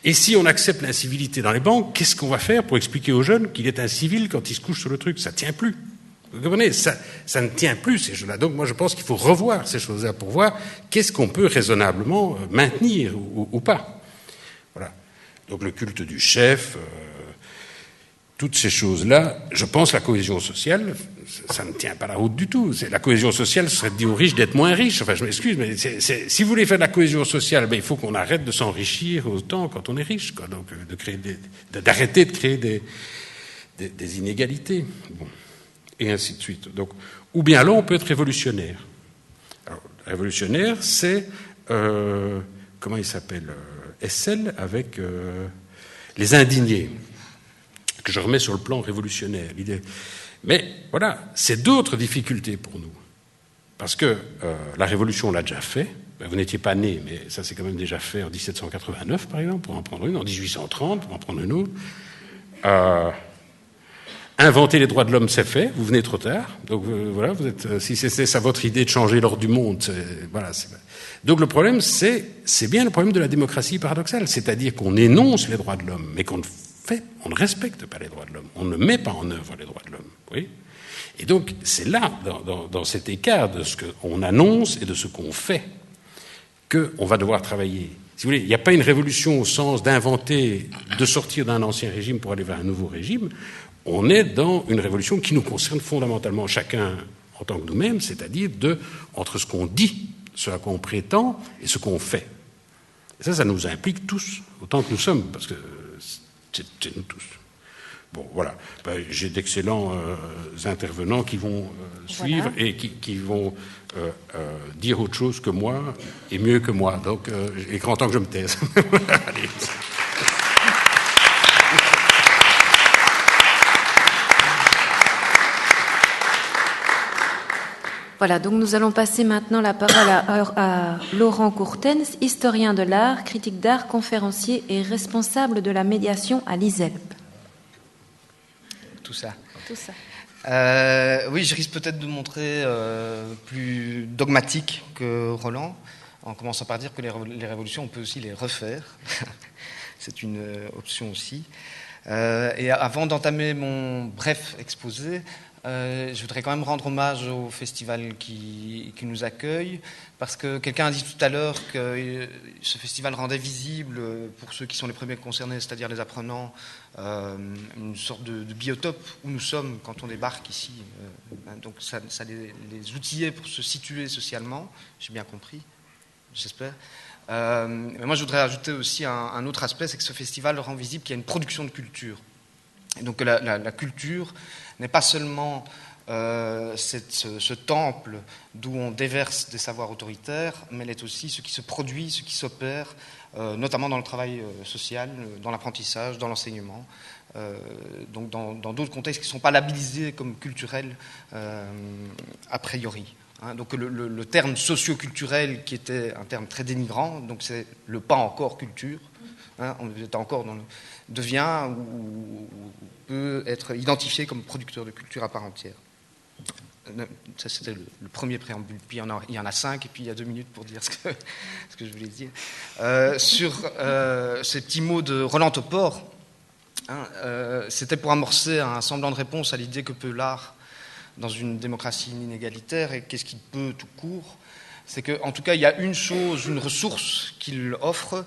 Et si on accepte l'incivilité dans les banques, qu'est-ce qu'on va faire pour expliquer aux jeunes qu'il est incivil quand il se couche sur le truc? Ça ne tient plus. Vous comprenez, ça ne tient plus, ces choses-là. Donc moi, je pense qu'il faut revoir ces choses-là pour voir qu'est-ce qu'on peut raisonnablement maintenir ou pas. Voilà. Donc le culte du chef, toutes ces choses-là, je pense la cohésion sociale, ça ne tient pas la route du tout. La cohésion sociale, ce serait de dire aux riches d'être moins riches. Enfin, je m'excuse, mais si vous voulez faire de la cohésion sociale, il faut qu'on arrête de s'enrichir autant quand on est riche, quoi. Donc d'arrêter de créer des inégalités. Bon. Et ainsi de suite. Donc, ou bien alors on peut être révolutionnaire. Alors, révolutionnaire, c'est comment il s'appelle, Hessel avec les indignés, que je remets sur le plan révolutionnaire. Mais voilà, c'est d'autres difficultés pour nous, parce que la révolution on l'a déjà fait. Vous n'étiez pas né, mais ça c'est quand même déjà fait en 1789 par exemple, pour en prendre une, en 1830 pour en prendre une autre. Inventer les droits de l'homme, c'est fait. Vous venez trop tard. Donc voilà, si c'est ça votre idée de changer l'ordre du monde, donc le problème, c'est bien le problème de la démocratie paradoxale, c'est-à-dire qu'on énonce les droits de l'homme, mais on ne respecte pas les droits de l'homme. On ne met pas en œuvre les droits de l'homme. Oui. Et donc c'est là, dans cet écart de ce qu'on annonce et de ce qu'on fait, qu'on va devoir travailler. Si vous voulez, il n'y a pas une révolution au sens d'inventer, de sortir d'un ancien régime pour aller vers un nouveau régime. On est dans une révolution qui nous concerne fondamentalement chacun en tant que nous-mêmes, c'est-à-dire entre ce qu'on dit, ce à quoi on prétend et ce qu'on fait. Et ça nous implique tous, autant que nous sommes, parce que c'est nous tous. Bon, voilà. J'ai d'excellents intervenants qui vont suivre et qui vont dire autre chose que moi et mieux que moi. Donc, il est grand temps que je me taise. Allez. Voilà, donc nous allons passer maintenant la parole à Laurent Courtens, historien de l'art, critique d'art, conférencier et responsable de la médiation à l'ISELP. Tout ça. Oui, je risque peut-être de me montrer plus dogmatique que Roland, en commençant par dire que les révolutions, on peut aussi les refaire. C'est une option aussi. Et avant d'entamer mon bref exposé, je voudrais quand même rendre hommage au festival qui nous accueille, parce que quelqu'un a dit tout à l'heure que ce festival rendait visible, pour ceux qui sont les premiers concernés, c'est-à-dire les apprenants, une sorte de biotope où nous sommes quand on débarque ici. Donc ça les outillait pour se situer socialement, j'ai bien compris, j'espère. Mais moi je voudrais ajouter aussi un autre aspect, c'est que ce festival rend visible qu'il y a une production de culture. Et donc la culture n'est pas seulement ce temple d'où on déverse des savoirs autoritaires, mais elle est aussi ce qui se produit, ce qui s'opère, notamment dans le travail social, dans l'apprentissage, dans l'enseignement, donc dans d'autres contextes qui ne sont pas labellisés comme culturels a priori. Donc le terme socio-culturel, qui était un terme très dénigrant, donc c'est le pas encore culture, on est encore devient ou peut être identifié comme producteur de culture à part entière. Ça, c'était le premier préambule. Puis il y en a 5, et puis il y a 2 minutes pour dire ce que je voulais dire. Sur ces petits mots de Roland Topor, c'était pour amorcer un semblant de réponse à l'idée que peut l'art dans une démocratie inégalitaire, et qu'est-ce qu'il peut tout court. C'est qu'en tout cas, il y a une chose, une ressource qu'il offre,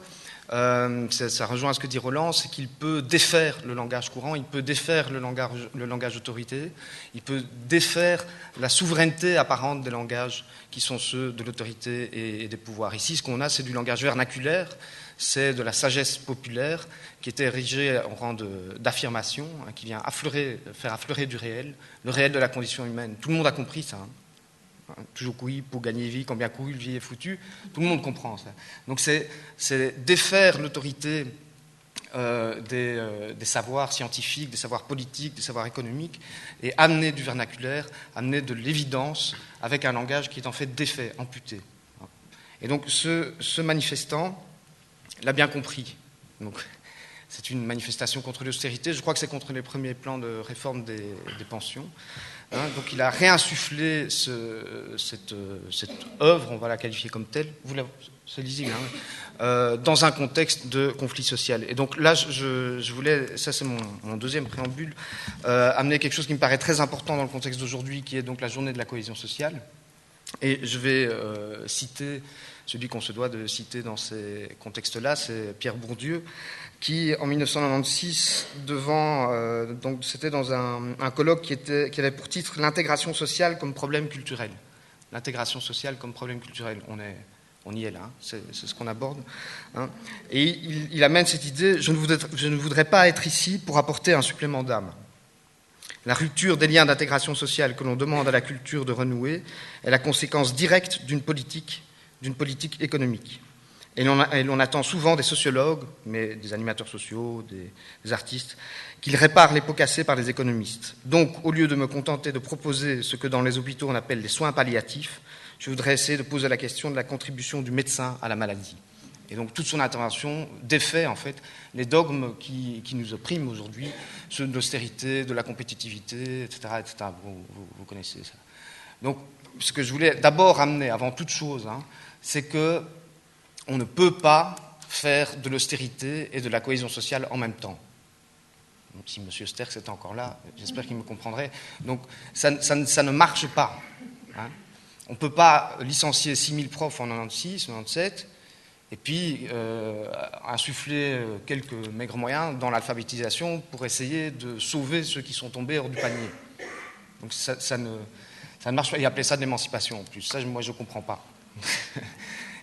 ça rejoint à ce que dit Roland, c'est qu'il peut défaire le langage courant, il peut défaire le langage autorité, il peut défaire la souveraineté apparente des langages qui sont ceux de l'autorité et des pouvoirs. Ici, ce qu'on a, c'est du langage vernaculaire, c'est de la sagesse populaire qui est érigée en rang d'affirmation, qui vient faire affleurer du réel, le réel de la condition humaine. Tout le monde a compris ça. Toujours couille, pour gagner vie, combien couille, vie est foutue. Tout le monde comprend ça. Donc c'est défaire l'autorité des savoirs scientifiques, des savoirs politiques, des savoirs économiques, et amener du vernaculaire, amener de l'évidence avec un langage qui est en fait défait, amputé. Et donc ce manifestant l'a bien compris. Donc, c'est une manifestation contre l'austérité. Je crois que c'est contre les premiers plans de réforme des pensions. Donc il a réinsufflé cette œuvre, on va la qualifier comme telle, c'est lisible, dans un contexte de conflit social. Et donc là, je voulais, ça c'est mon deuxième préambule, amener quelque chose qui me paraît très important dans le contexte d'aujourd'hui, qui est donc la journée de la cohésion sociale. Et je vais citer celui qu'on se doit de citer dans ces contextes-là, c'est Pierre Bourdieu, qui, en 1996, donc c'était dans un colloque qui avait pour titre « L'intégration sociale comme problème culturel ». L'intégration sociale comme problème culturel, on y est là, c'est ce qu'on aborde. Et il amène cette idée « Je ne voudrais pas être ici pour apporter un supplément d'âme. La rupture des liens d'intégration sociale que l'on demande à la culture de renouer est la conséquence directe d'une politique économique. Et l'on attend souvent des sociologues, mais des animateurs sociaux, des artistes, qu'ils réparent les pots cassés par les économistes. Donc, au lieu de me contenter de proposer ce que dans les hôpitaux on appelle les soins palliatifs, je voudrais essayer de poser la question de la contribution du médecin à la maladie. Et donc, toute son intervention défait, en fait, les dogmes qui nous oppriment aujourd'hui, ceux de l'austérité, de la compétitivité, etc. etc. Vous connaissez ça. Donc, ce que je voulais d'abord amener, avant toute chose, c'est que on ne peut pas faire de l'austérité et de la cohésion sociale en même temps. Donc, si M. Sterckx était encore là, j'espère qu'il me comprendrait. Donc, ça ne marche pas. On ne peut pas licencier 6000 profs en 96, 97, et puis insuffler quelques maigres moyens dans l'alphabétisation pour essayer de sauver ceux qui sont tombés hors du panier. Donc, ça ne marche pas. Il appelait ça de l'émancipation, en plus. Ça, moi, je ne comprends pas.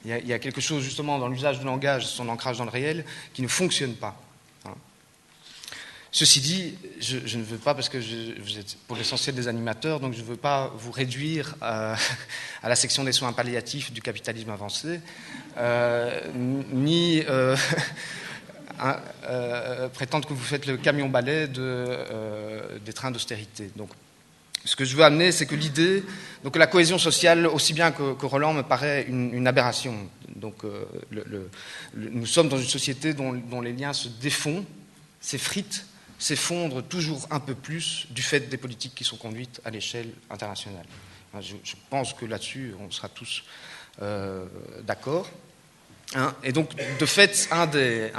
Il y a quelque chose justement dans l'usage du langage, son ancrage dans le réel, qui ne fonctionne pas. Ceci dit, je ne veux pas, parce que vous êtes pour l'essentiel des animateurs, donc je ne veux pas vous réduire à la section des soins palliatifs du capitalisme avancé, ni prétendre que vous faites le camion-balai des trains d'austérité. Donc, ce que je veux amener, c'est que l'idée, donc la cohésion sociale, aussi bien que Roland, me paraît une aberration. Donc, nous sommes dans une société dont les liens se défont, s'effritent, s'effondrent toujours un peu plus du fait des politiques qui sont conduites à l'échelle internationale. Je pense que là-dessus, on sera tous d'accord. Et donc, de fait, un des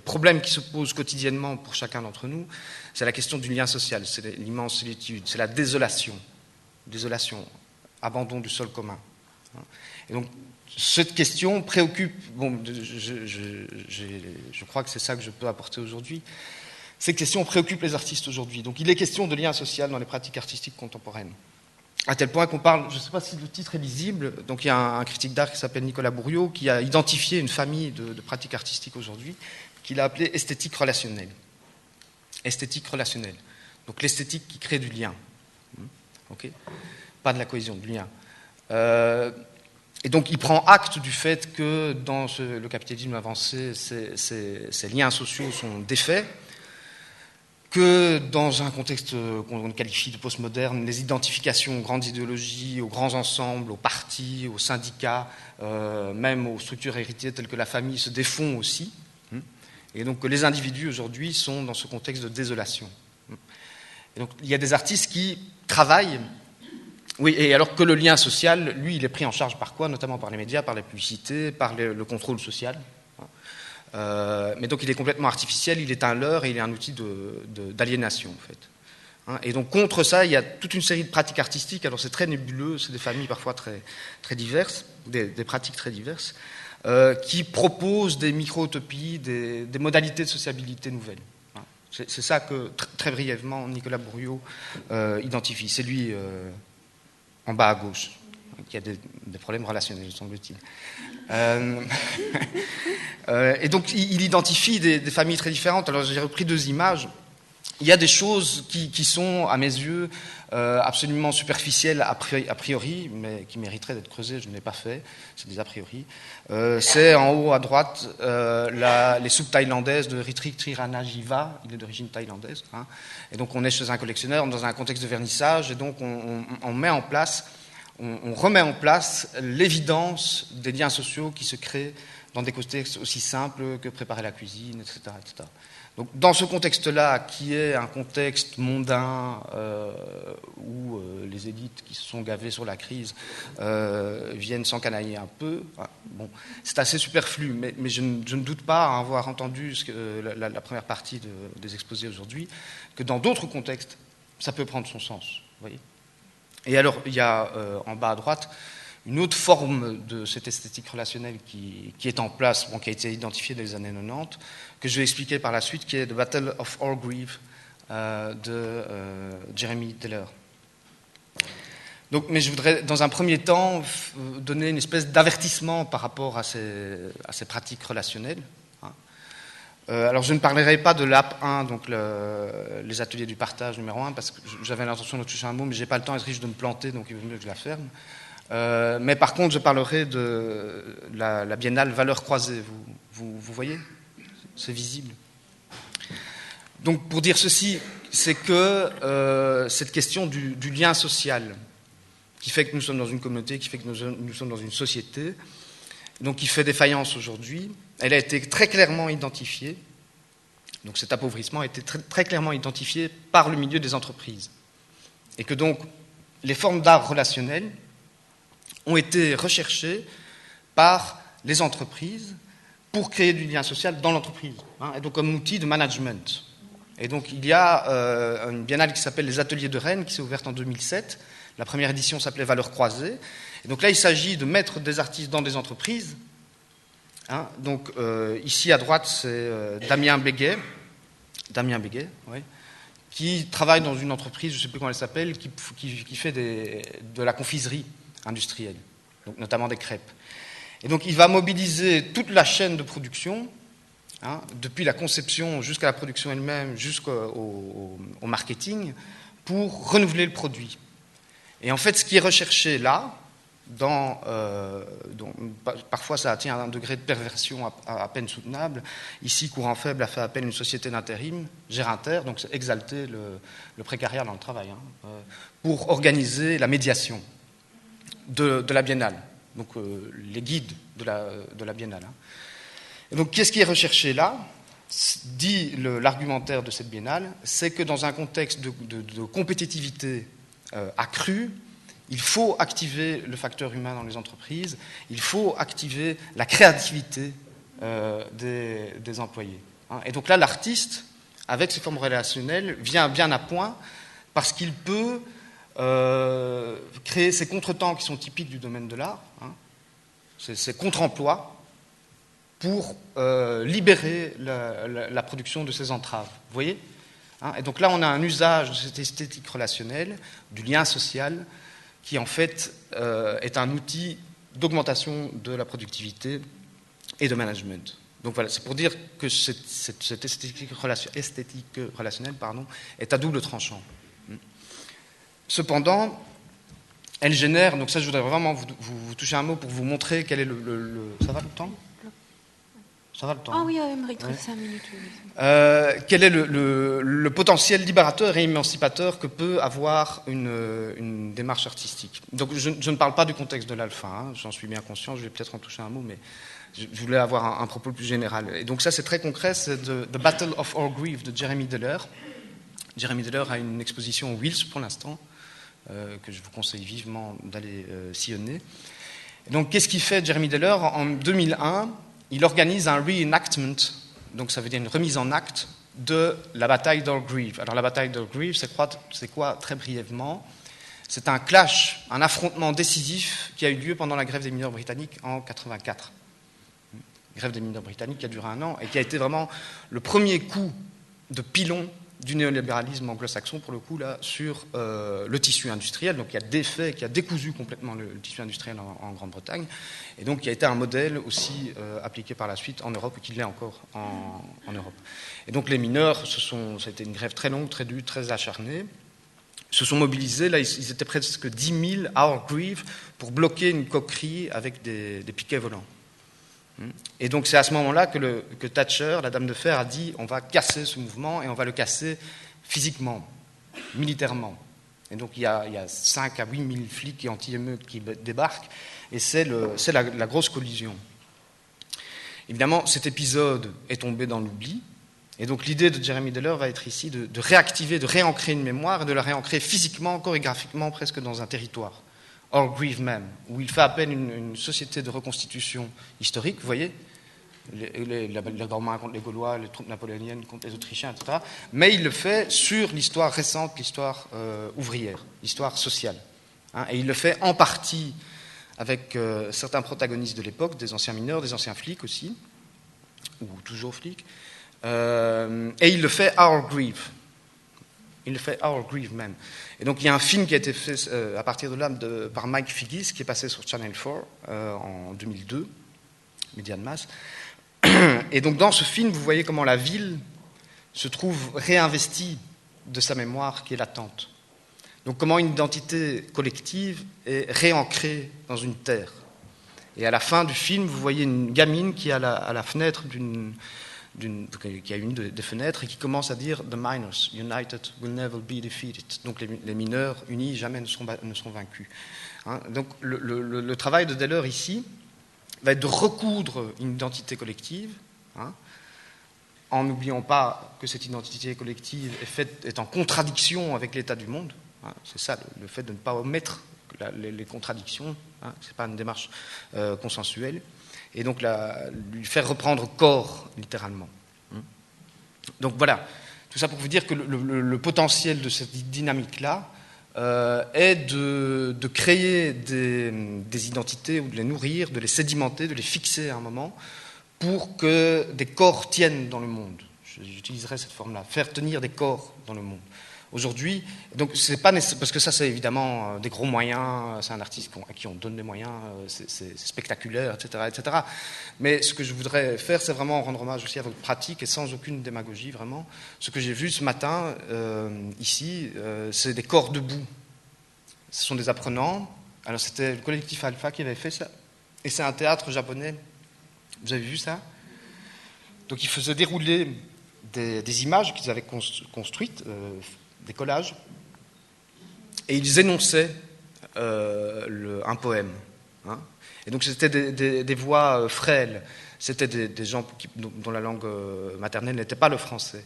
problèmes qui se posent quotidiennement pour chacun d'entre nous, c'est la question du lien social, c'est l'immense solitude, c'est la désolation, abandon du sol commun. Et donc, cette question préoccupe, je crois que c'est ça que je peux apporter aujourd'hui, cette question préoccupe les artistes aujourd'hui. Donc, il est question de lien social dans les pratiques artistiques contemporaines. À tel point qu'on parle, je ne sais pas si le titre est lisible, donc il y a un critique d'art qui s'appelle Nicolas Bourriaud, qui a identifié une famille de pratiques artistiques aujourd'hui, qu'il a appelée esthétique relationnelle. Esthétique relationnelle. Donc l'esthétique qui crée du lien. Okay, pas de la cohésion, du lien. Et donc il prend acte du fait que dans le capitalisme avancé, ces liens sociaux sont défaits, que dans un contexte qu'on qualifie de postmoderne, les identifications aux grandes idéologies, aux grands ensembles, aux partis, aux syndicats, même aux structures héritées telles que la famille se défont aussi. Et donc que les individus aujourd'hui sont dans ce contexte de désolation. Et donc il y a des artistes qui travaillent, oui, et alors que le lien social, lui, il est pris en charge par quoi? Notamment par les médias, par la publicité, par le contrôle social. Mais donc il est complètement artificiel, il est un leurre et il est un outil d'aliénation en fait. Et donc contre ça, il y a toute une série de pratiques artistiques, alors c'est très nébuleux, c'est des familles parfois très, très diverses, des pratiques très diverses, qui proposent des micro-utopies, des modalités de sociabilité nouvelles. C'est ça que, très brièvement, Nicolas Bourriaud identifie. C'est lui, en bas à gauche, qui a des problèmes relationnels, semble-t-il. Et donc, il identifie des familles très différentes. Alors, j'ai repris 2 images. Il y a des choses qui sont, à mes yeux, absolument superficielles a priori, mais qui mériteraient d'être creusées. Je ne l'ai pas fait. C'est des a priori. C'est en haut à droite les soupes thaïlandaises de Ritrik Triranajiva. Il est d'origine thaïlandaise. Et donc, on est chez un collectionneur dans un contexte de vernissage. Et donc, on met en place, on remet en place l'évidence des liens sociaux qui se créent dans des contextes aussi simples que préparer la cuisine, etc., etc. Donc, dans ce contexte-là, qui est un contexte mondain où les élites qui se sont gavées sur la crise viennent s'encanailler un peu, bon, c'est assez superflu, mais je ne doute pas, avoir entendu la première partie des exposés aujourd'hui, que dans d'autres contextes, ça peut prendre son sens. Vous voyez ? Et alors, il y a en bas à droite une autre forme de cette esthétique relationnelle qui est en place, qui a été identifiée dans les années 90, que je vais expliquer par la suite, qui est The Battle of Orgreave de Jeremy Taylor. Donc, mais je voudrais, dans un premier temps, donner une espèce d'avertissement par rapport à ces pratiques relationnelles. Alors, je ne parlerai pas de l'AP 1, donc les ateliers du partage numéro 1, parce que j'avais l'intention de toucher un mot, mais je n'ai pas le temps, je risque de me planter, donc il vaut mieux que je la ferme. Mais par contre, je parlerai de la biennale Valeurs croisées. Vous voyez ? C'est visible. Donc, pour dire ceci, c'est que cette question du lien social, qui fait que nous sommes dans une communauté, qui fait que nous sommes dans une société, donc qui fait défaillance aujourd'hui, elle a été très clairement identifiée. Donc, cet appauvrissement a été très, très clairement identifié par le milieu des entreprises. Et que donc, les formes d'art relationnel ont été recherchées par les entreprises pour créer du lien social dans l'entreprise, et donc comme outil de management. Et donc il y a une biennale qui s'appelle les Ateliers de Rennes, qui s'est ouverte en 2007. La première édition s'appelait Valeurs croisées. Et donc là, il s'agit de mettre des artistes dans des entreprises. Donc ici à droite, c'est Damien Béguet, oui, qui travaille dans une entreprise, je ne sais plus comment elle s'appelle, qui fait de la confiserie industrielle, donc notamment des crêpes. Et donc il va mobiliser toute la chaîne de production, depuis la conception jusqu'à la production elle-même, jusqu'au marketing, pour renouveler le produit. Et en fait, ce qui est recherché là, parfois ça atteint un degré de perversion à peine soutenable. Ici, Courant Faible a fait appel à une société d'intérim, Gérinter, donc c'est exalter le précariat dans le travail, pour organiser la médiation de la biennale, donc les guides de la biennale. Et donc, qu'est-ce qui est recherché là ? Dit l'argumentaire de cette biennale, c'est que dans un contexte de compétitivité accrue, il faut activer le facteur humain dans les entreprises, il faut activer la créativité des employés. Et donc là, l'artiste, avec ses formes relationnelles, vient bien à point parce qu'il peut créer ces contretemps qui sont typiques du domaine de l'art, ces contre-emplois, pour libérer la production de ces entraves. Vous voyez ? Et donc là, on a un usage de cette esthétique relationnelle, du lien social, qui en fait est un outil d'augmentation de la productivité et de management. Donc voilà, c'est pour dire que cette esthétique relationnelle est à double tranchant. Cependant, elle génère, donc ça je voudrais vraiment vous toucher un mot pour vous montrer quel est ça va le temps ? Ça va le temps? Ah oui, Émeric, 5 minutes. Oui. Quel est le potentiel libérateur et émancipateur que peut avoir une démarche artistique? Donc je ne parle pas du contexte de l'alpha, hein, j'en suis bien conscient, je vais peut-être en toucher un mot, mais je voulais avoir un propos plus général. Et donc ça c'est très concret, c'est The Battle of Orgreave de Jeremy Deller. Jeremy Deller a une exposition au Wills pour l'instant, que je vous conseille vivement d'aller sillonner. Et donc qu'est-ce qu'il fait Jeremy Deller? En 2001, il organise un reenactment, donc ça veut dire une remise en acte de la bataille d'Orgreave. Alors la bataille d'Orgreave, c'est quoi très brièvement? C'est un clash, un affrontement décisif qui a eu lieu pendant la grève des mineurs britanniques en 84. Grève des mineurs britanniques qui a duré 1 an et qui a été vraiment le premier coup de pilon du néolibéralisme anglo-saxon, pour le coup, là, sur le tissu industriel, donc qui a défait, qui a décousu complètement le tissu industriel en Grande-Bretagne, et donc qui a été un modèle aussi appliqué par la suite en Europe, et qui l'est encore en Europe. Et donc les mineurs, ça a été une grève très longue, très dure, très acharnée, se sont mobilisés, là ils étaient presque 10 000 à Orgreave pour bloquer une coquerie avec des piquets volants. Et donc c'est à ce moment-là que Thatcher, la dame de fer, a dit on va casser ce mouvement et on va le casser physiquement, militairement. Et donc il y a 5 à 8 000 flics et anti-émeutes qui débarquent et c'est la grosse collision. Évidemment, cet épisode est tombé dans l'oubli et donc l'idée de Jeremy Deller va être ici de réactiver, de réancrer une mémoire et de la réancrer physiquement, chorégraphiquement, presque dans un territoire. Orgreave même, où il fait appel à une société de reconstitution historique, vous voyez, les Romains contre les Gaulois, les troupes napoléoniennes contre les Autrichiens, etc. Mais il le fait sur l'histoire récente, l'histoire ouvrière, l'histoire sociale. Hein, et il le fait en partie avec certains protagonistes de l'époque, des anciens mineurs, des anciens flics aussi, ou toujours flics, et il le fait à Orgreave. Il le fait à Orgreave même. Et donc il y a un film qui a été fait à partir de là par Mike Figgis, qui est passé sur Channel 4 en 2002, Média de masse. Et donc dans ce film, vous voyez comment la ville se trouve réinvestie de sa mémoire qui est latente. Donc comment une identité collective est réancrée dans une terre. Et à la fin du film, vous voyez une gamine qui est à la fenêtre qui a une des fenêtres et qui commence à dire « The miners, united, will never be defeated ». Donc les mineurs unis jamais ne sont vaincus. Hein, donc le travail de Deller ici va être de recoudre une identité collective, hein, en n'oubliant pas que cette identité collective est en contradiction avec l'état du monde. Hein, c'est ça, le fait de ne pas omettre les contradictions, hein, ce n'est pas une démarche consensuelle. Et donc lui faire reprendre corps, littéralement. Donc voilà, tout ça pour vous dire que le potentiel de cette dynamique-là est de créer des identités, ou de les nourrir, de les sédimenter, de les fixer à un moment, pour que des corps tiennent dans le monde. J'utiliserai cette forme-là, faire tenir des corps dans le monde. Aujourd'hui, donc c'est pas parce que ça c'est évidemment des gros moyens, c'est un artiste à qui on donne des moyens, c'est spectaculaire, etc., etc. Mais ce que je voudrais faire, c'est vraiment rendre hommage aussi à votre pratique et sans aucune démagogie vraiment. Ce que j'ai vu ce matin ici, c'est des corps debout. Ce sont des apprenants. Alors c'était le collectif Alpha qui avait fait ça, et c'est un théâtre japonais. Vous avez vu ça? Donc ils faisaient dérouler des images qu'ils avaient construites. Des collages, et ils énonçaient un poème. Hein. Et donc c'était des voix frêles, c'était des gens dont la langue maternelle n'était pas le français.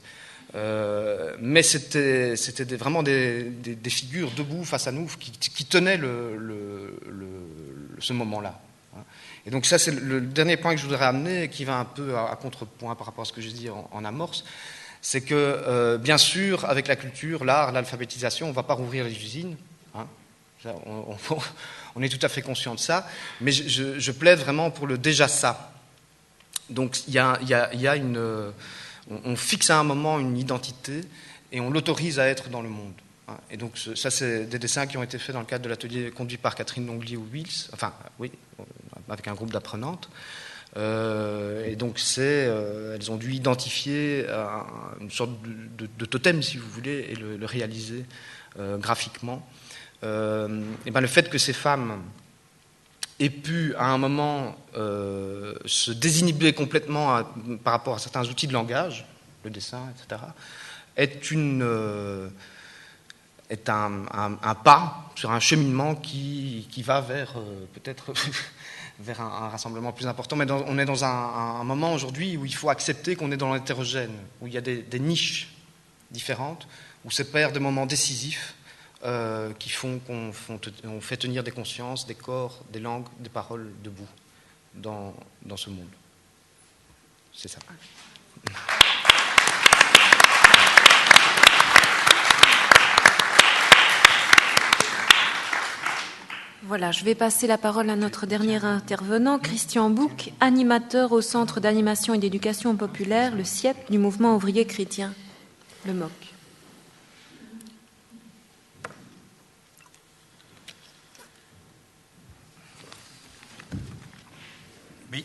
Mais c'était vraiment des figures debout face à nous qui tenaient ce moment-là. Hein. Et donc ça c'est le dernier point que je voudrais amener, et qui va un peu à contrepoint par rapport à ce que j'ai dit en amorce. C'est que, bien sûr, avec la culture, l'art, l'alphabétisation, on ne va pas rouvrir les usines. Hein. On est tout à fait conscient de ça. Mais je plaide vraiment pour le déjà ça. Donc, on fixe à un moment une identité et on l'autorise à être dans le monde. Hein. Et donc, ça, c'est des dessins qui ont été faits dans le cadre de l'atelier conduit par Catherine Longli au Wills, enfin, oui, avec un groupe d'apprenantes. Et donc elles ont dû identifier une sorte de totem, si vous voulez, et le réaliser graphiquement. Et ben le fait que ces femmes ait pu à un moment se désinhiber complètement par rapport à certains outils de langage, le dessin, etc., est un pas sur un cheminement qui va vers peut-être vers un rassemblement plus important. Mais on est dans un moment aujourd'hui où il faut accepter qu'on est dans l'hétérogène, où il y a des niches différentes, où s'opèrent des moments décisifs qui font qu'on fait tenir des consciences, des corps, des langues, des paroles debout dans ce monde. C'est ça. Voilà, je vais passer la parole à notre dernier intervenant, Christian Bouc, animateur au Centre d'animation et d'éducation populaire, le CIEP, du mouvement ouvrier chrétien, le MOC. Oui.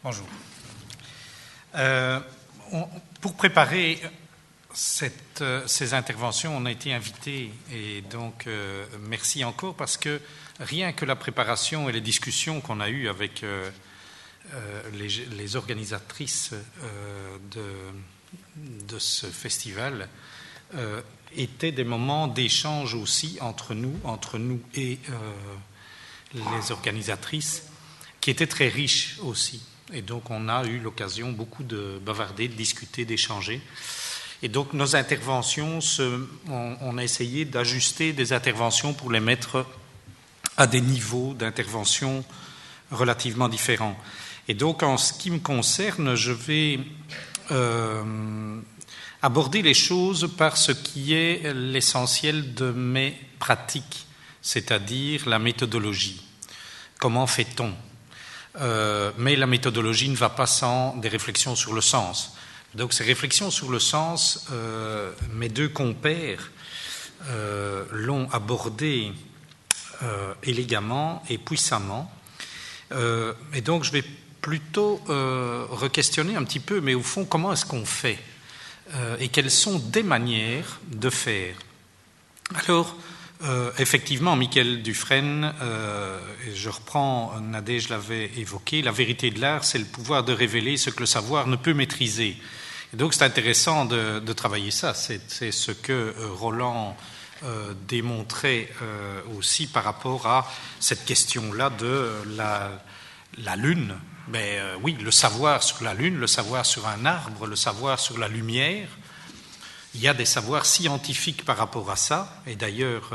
Bonjour. Pour préparer ces interventions, on a été invités et donc merci encore parce que rien que la préparation et les discussions qu'on a eues avec les organisatrices de ce festival étaient des moments d'échange aussi entre nous et les organisatrices qui étaient très riches aussi. Et donc on a eu l'occasion beaucoup de bavarder, de discuter, d'échanger. Et donc nos interventions, on a essayé d'ajuster des interventions pour les mettre à des niveaux d'intervention relativement différents. Et donc en ce qui me concerne, je vais aborder les choses par ce qui est l'essentiel de mes pratiques, c'est-à-dire la méthodologie. Comment fait-on ? Mais la méthodologie ne va pas sans des réflexions sur le sens. Donc ces réflexions sur le sens, mes deux compères l'ont abordé élégamment et puissamment. Et donc je vais plutôt re-questionner un petit peu, mais au fond, comment est-ce qu'on fait et quelles sont des manières de faire. Alors, effectivement, Michael Dufresne, et je reprends, Nadège l'avait évoqué, la vérité de l'art, c'est le pouvoir de révéler ce que le savoir ne peut maîtriser. Et donc c'est intéressant de travailler ça, c'est ce que Roland démontrait aussi par rapport à cette question-là de la Lune. Mais oui, le savoir sur la Lune, le savoir sur un arbre, le savoir sur la lumière. Il y a des savoirs scientifiques par rapport à ça, et d'ailleurs,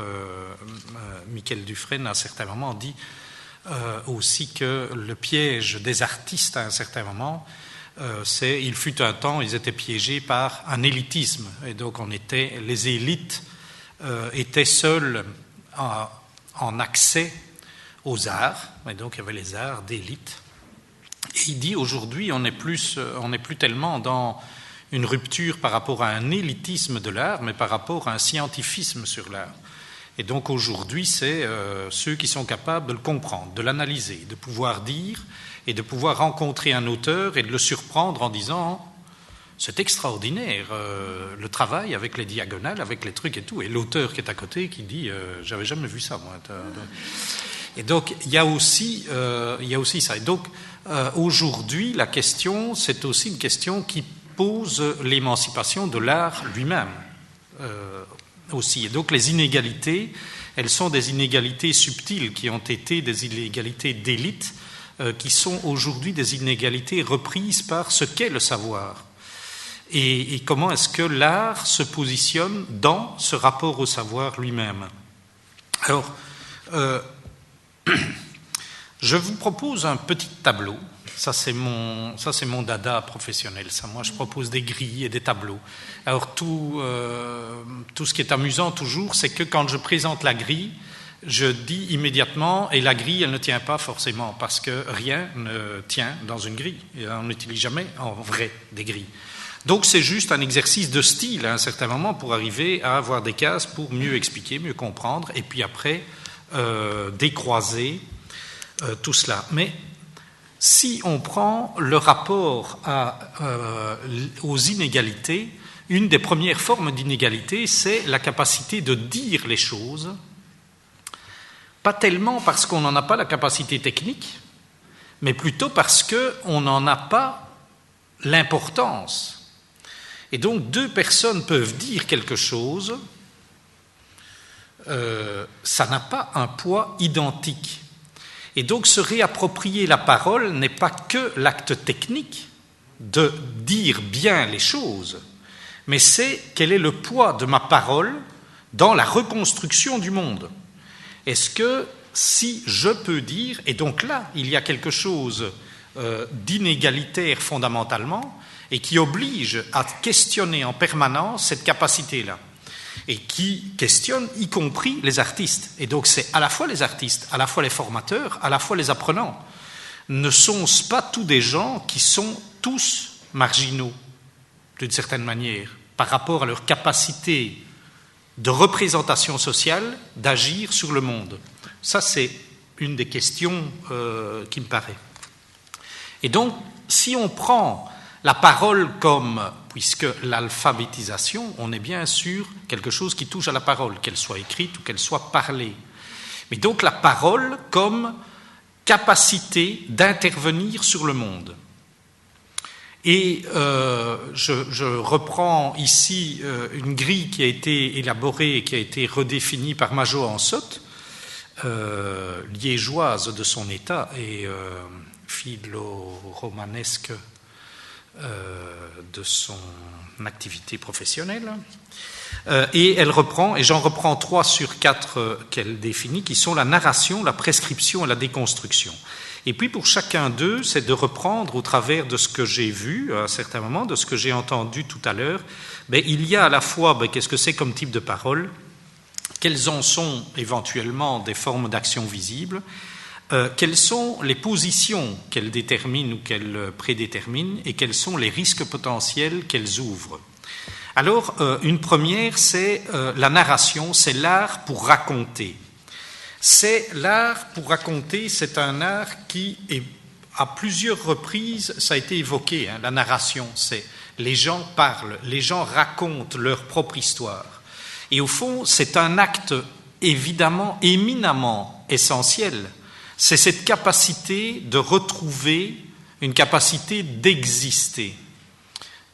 Michael Dufresne à un certain moment dit aussi que le piège des artistes à un certain moment, il fut un temps, ils étaient piégés par un élitisme, et donc les élites étaient seules en accès aux arts, et donc il y avait les arts d'élite. Et il dit aujourd'hui, on n'est plus tellement dans une rupture par rapport à un élitisme de l'art, mais par rapport à un scientifisme sur l'art. Et donc aujourd'hui, c'est ceux qui sont capables de le comprendre, de l'analyser, de pouvoir dire et de pouvoir rencontrer un auteur et de le surprendre en disant « c'est extraordinaire, le travail avec les diagonales, avec les trucs et tout ». Et l'auteur qui est à côté qui dit « j'avais jamais vu ça, moi ». Et donc il y a aussi ça. Et donc aujourd'hui, la question, c'est aussi une question qui pose l'émancipation de l'art lui-même aussi. Et donc les inégalités, elles sont des inégalités subtiles qui ont été des inégalités d'élite, qui sont aujourd'hui des inégalités reprises par ce qu'est le savoir. Et comment est-ce que l'art se positionne dans ce rapport au savoir lui-même. Alors, je vous propose un petit tableau. Ça, c'est mon dada professionnel. Ça, moi, je propose des grilles et des tableaux. Alors, tout ce qui est amusant toujours, c'est que quand je présente la grille, je dis immédiatement, et la grille, elle ne tient pas forcément, parce que rien ne tient dans une grille. Et on n'utilise jamais, en vrai, des grilles. Donc, c'est juste un exercice de style, à un certain moment, pour arriver à avoir des cases pour mieux expliquer, mieux comprendre, et puis après, décroiser tout cela. Mais si on prend le rapport aux inégalités, une des premières formes d'inégalité, c'est la capacité de dire les choses pas tellement parce qu'on n'en a pas la capacité technique, mais plutôt parce qu'on n'en a pas l'importance. Et donc 2 personnes peuvent dire quelque chose, ça n'a pas un poids identique. Et donc se réapproprier la parole n'est pas que l'acte technique de dire bien les choses, mais c'est quel est le poids de ma parole dans la reconstruction du monde. Est-ce que si je peux dire, et donc là il y a quelque chose d'inégalitaire fondamentalement, et qui oblige à questionner en permanence cette capacité-là, et qui questionne y compris les artistes. Et donc c'est à la fois les artistes, à la fois les formateurs, à la fois les apprenants. Ne sont-ce pas tous des gens qui sont tous marginaux, d'une certaine manière, par rapport à leur capacité de représentation sociale, d'agir sur le monde? Ça, c'est une des questions qui me paraît. Et donc, si on prend la parole comme, puisque l'alphabétisation, on est bien sûr quelque chose qui touche à la parole, qu'elle soit écrite ou qu'elle soit parlée. Mais donc la parole comme capacité d'intervenir sur le monde. Et je reprends ici une grille qui a été élaborée et qui a été redéfinie par Majo Ansot, liégeoise de son état et philo-romanesque de son activité professionnelle. Et elle reprend, et j'en reprends 3 sur 4 qu'elle définit, qui sont la narration, la prescription et la déconstruction. Et puis pour chacun d'eux, c'est de reprendre au travers de ce que j'ai vu à un certain moment, de ce que j'ai entendu tout à l'heure, il y a à la fois qu'est-ce que c'est comme type de parole, quelles en sont éventuellement des formes d'action visibles, quelles sont les positions qu'elles déterminent ou qu'elles prédéterminent et quels sont les risques potentiels qu'elles ouvrent. Alors, une première, c'est la narration, c'est l'art pour raconter. C'est l'art pour raconter, c'est un art qui est, à plusieurs reprises, ça a été évoqué, la narration, c'est les gens parlent, les gens racontent leur propre histoire. Et au fond, c'est un acte évidemment, éminemment essentiel. C'est cette capacité de retrouver une capacité d'exister.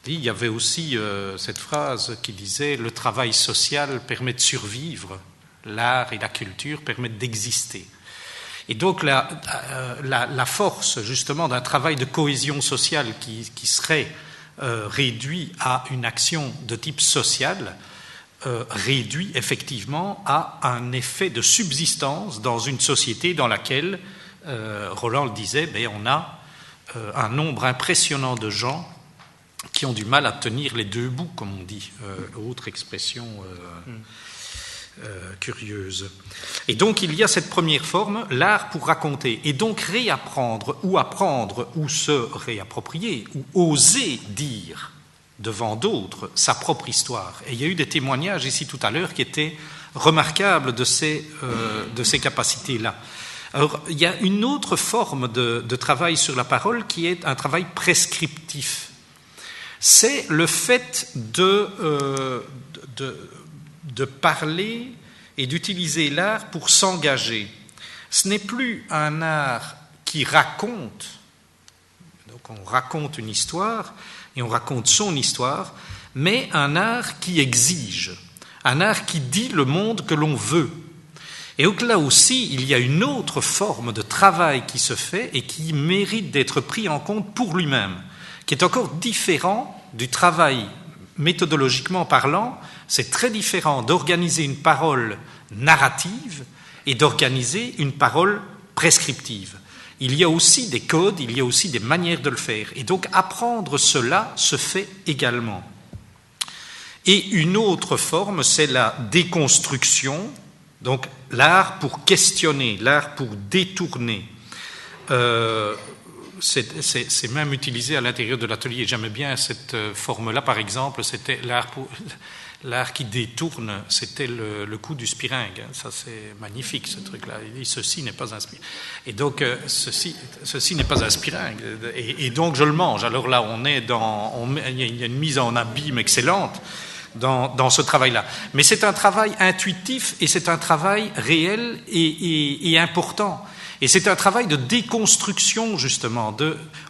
Il y avait aussi cette phrase qui disait « Le travail social permet de survivre, l'art et la culture permettent d'exister ». Et donc la force justement d'un travail de cohésion sociale qui serait réduit à une action de type social, réduit effectivement à un effet de subsistance dans une société dans laquelle, Roland le disait, on a un nombre impressionnant de gens qui ont du mal à tenir les 2 bouts, comme on dit, autre expression curieuse. Et donc il y a cette première forme, l'art pour raconter, et donc réapprendre ou apprendre ou se réapproprier ou oser dire devant d'autres sa propre histoire. Et il y a eu des témoignages ici tout à l'heure qui étaient remarquables de ces capacités-là. Alors, il y a une autre forme de travail sur la parole qui est un travail prescriptif. C'est le fait de parler et d'utiliser l'art pour s'engager. Ce n'est plus un art qui raconte, donc on raconte une histoire, et on raconte son histoire, mais un art qui exige, un art qui dit le monde que l'on veut. Et donc là aussi, il y a une autre forme de travail qui se fait et qui mérite d'être pris en compte pour lui-même, qui est encore différent du travail méthodologiquement parlant. C'est très différent d'organiser une parole narrative et d'organiser une parole prescriptive. Il y a aussi des codes, il y a aussi des manières de le faire. Et donc apprendre cela se fait également. Et une autre forme, c'est la déconstruction, donc l'art pour questionner, l'art pour détourner. C'est même utilisé à l'intérieur de l'atelier. J'aimais bien cette forme-là, par exemple, c'était l'art qui détourne, c'était le coup du spiringue. Ça, c'est magnifique, ce truc-là. Il dit, ceci n'est pas un spiringue. Et donc, ceci n'est pas un spiringue. Et donc, je le mange. Alors là, il y a une mise en abîme excellente. dans ce travail-là. Mais c'est un travail intuitif et c'est un travail réel et important. Et c'est un travail de déconstruction, justement.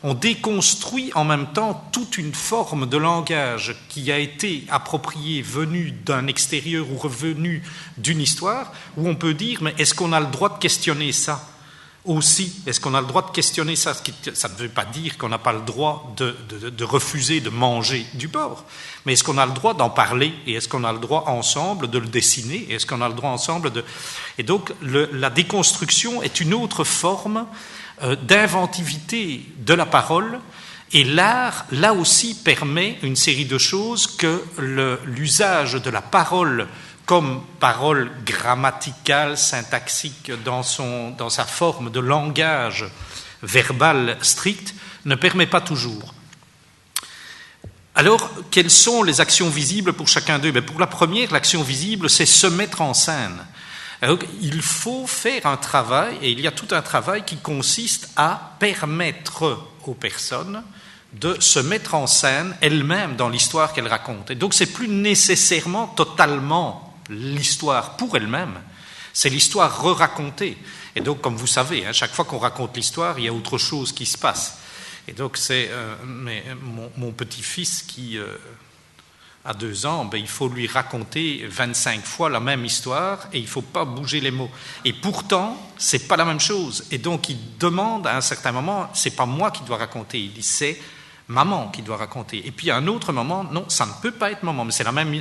On déconstruit en même temps toute une forme de langage qui a été appropriée, venue d'un extérieur ou revenue d'une histoire, où on peut dire, mais est-ce qu'on a le droit de questionner ça aussi? Est-ce qu'on a le droit de questionner ça? Ça ne veut pas dire qu'on n'a pas le droit de refuser de manger du porc, mais est-ce qu'on a le droit d'en parler? Et est-ce qu'on a le droit ensemble de le dessiner? Et est-ce qu'on a le droit ensemble de... Et donc la déconstruction est une autre forme d'inventivité de la parole, et l'art, là aussi, permet une série de choses que l'usage de la parole comme parole grammaticale, syntaxique, dans sa forme de langage verbal strict, ne permet pas toujours. Alors, quelles sont les actions visibles pour chacun d'eux? Pour la première, l'action visible, c'est se mettre en scène. Alors, il faut faire un travail, et il y a tout un travail qui consiste à permettre aux personnes de se mettre en scène elles-mêmes dans l'histoire qu'elles racontent. Et donc, c'est plus nécessairement totalement l'histoire pour elle-même, c'est l'histoire re-racontée. Et donc, comme vous savez, chaque fois qu'on raconte l'histoire, il y a autre chose qui se passe. Et donc, c'est mon petit-fils qui a 2 ans, il faut lui raconter 25 fois la même histoire et il ne faut pas bouger les mots. Et pourtant, ce n'est pas la même chose. Et donc, il demande à un certain moment, ce n'est pas moi qui dois raconter, il dit c'est maman qui doit raconter. Et puis à un autre moment, non, ça ne peut pas être maman, mais c'est la même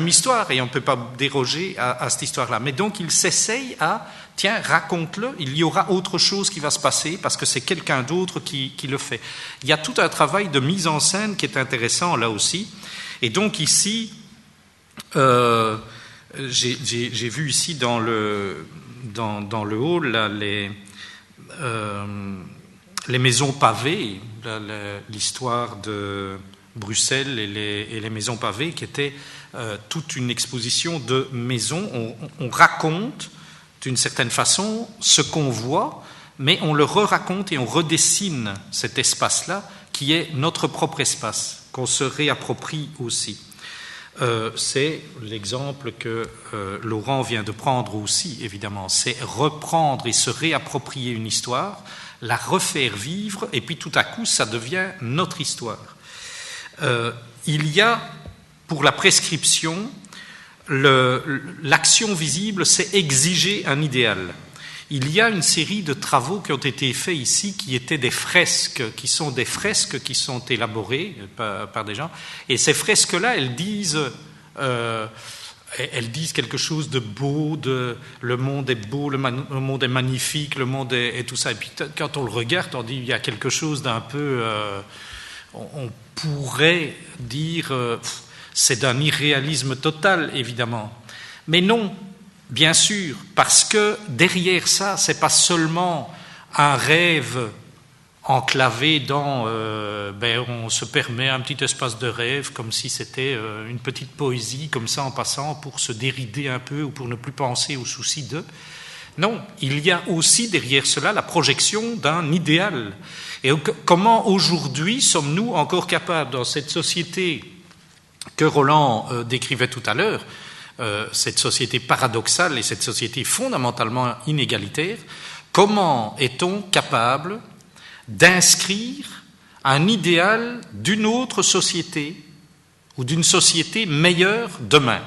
histoire et on ne peut pas déroger à cette histoire-là. Mais donc il s'essaye à, tiens, raconte-le, il y aura autre chose qui va se passer parce que c'est quelqu'un d'autre qui le fait. Il y a tout un travail de mise en scène qui est intéressant là aussi. Et donc ici, j'ai vu ici dans le hall là, les maisons pavées, l'histoire de Bruxelles et les maisons pavées, qui était toute une exposition de maisons. On raconte d'une certaine façon ce qu'on voit, mais on le re-raconte et on redessine cet espace-là, qui est notre propre espace, qu'on se réapproprie aussi. C'est l'exemple que Laurent vient de prendre aussi, évidemment. C'est reprendre et se réapproprier une histoire, la refaire vivre, et puis tout à coup, ça devient notre histoire. Il y a, pour la prescription, l'action visible, c'est exiger un idéal. Il y a une série de travaux qui ont été faits ici, qui étaient des fresques, qui sont élaborées par des gens, et ces fresques-là, elles disent quelque chose de beau, le monde est beau, le monde est magnifique, le monde est tout ça. Et puis quand on le regarde, on dit il y a quelque chose d'un peu... on pourrait dire c'est d'un irréalisme total, évidemment. Mais non, bien sûr, parce que derrière ça, c'est pas seulement un rêve enclavé dans... on se permet un petit espace de rêve, comme si c'était une petite poésie, comme ça en passant, pour se dérider un peu ou pour ne plus penser aux soucis d'eux. Non, il y a aussi derrière cela la projection d'un idéal. Et comment aujourd'hui sommes-nous encore capables, dans cette société que Roland décrivait tout à l'heure, cette société paradoxale et cette société fondamentalement inégalitaire, comment est-on capable d'inscrire un idéal d'une autre société ou d'une société meilleure demain?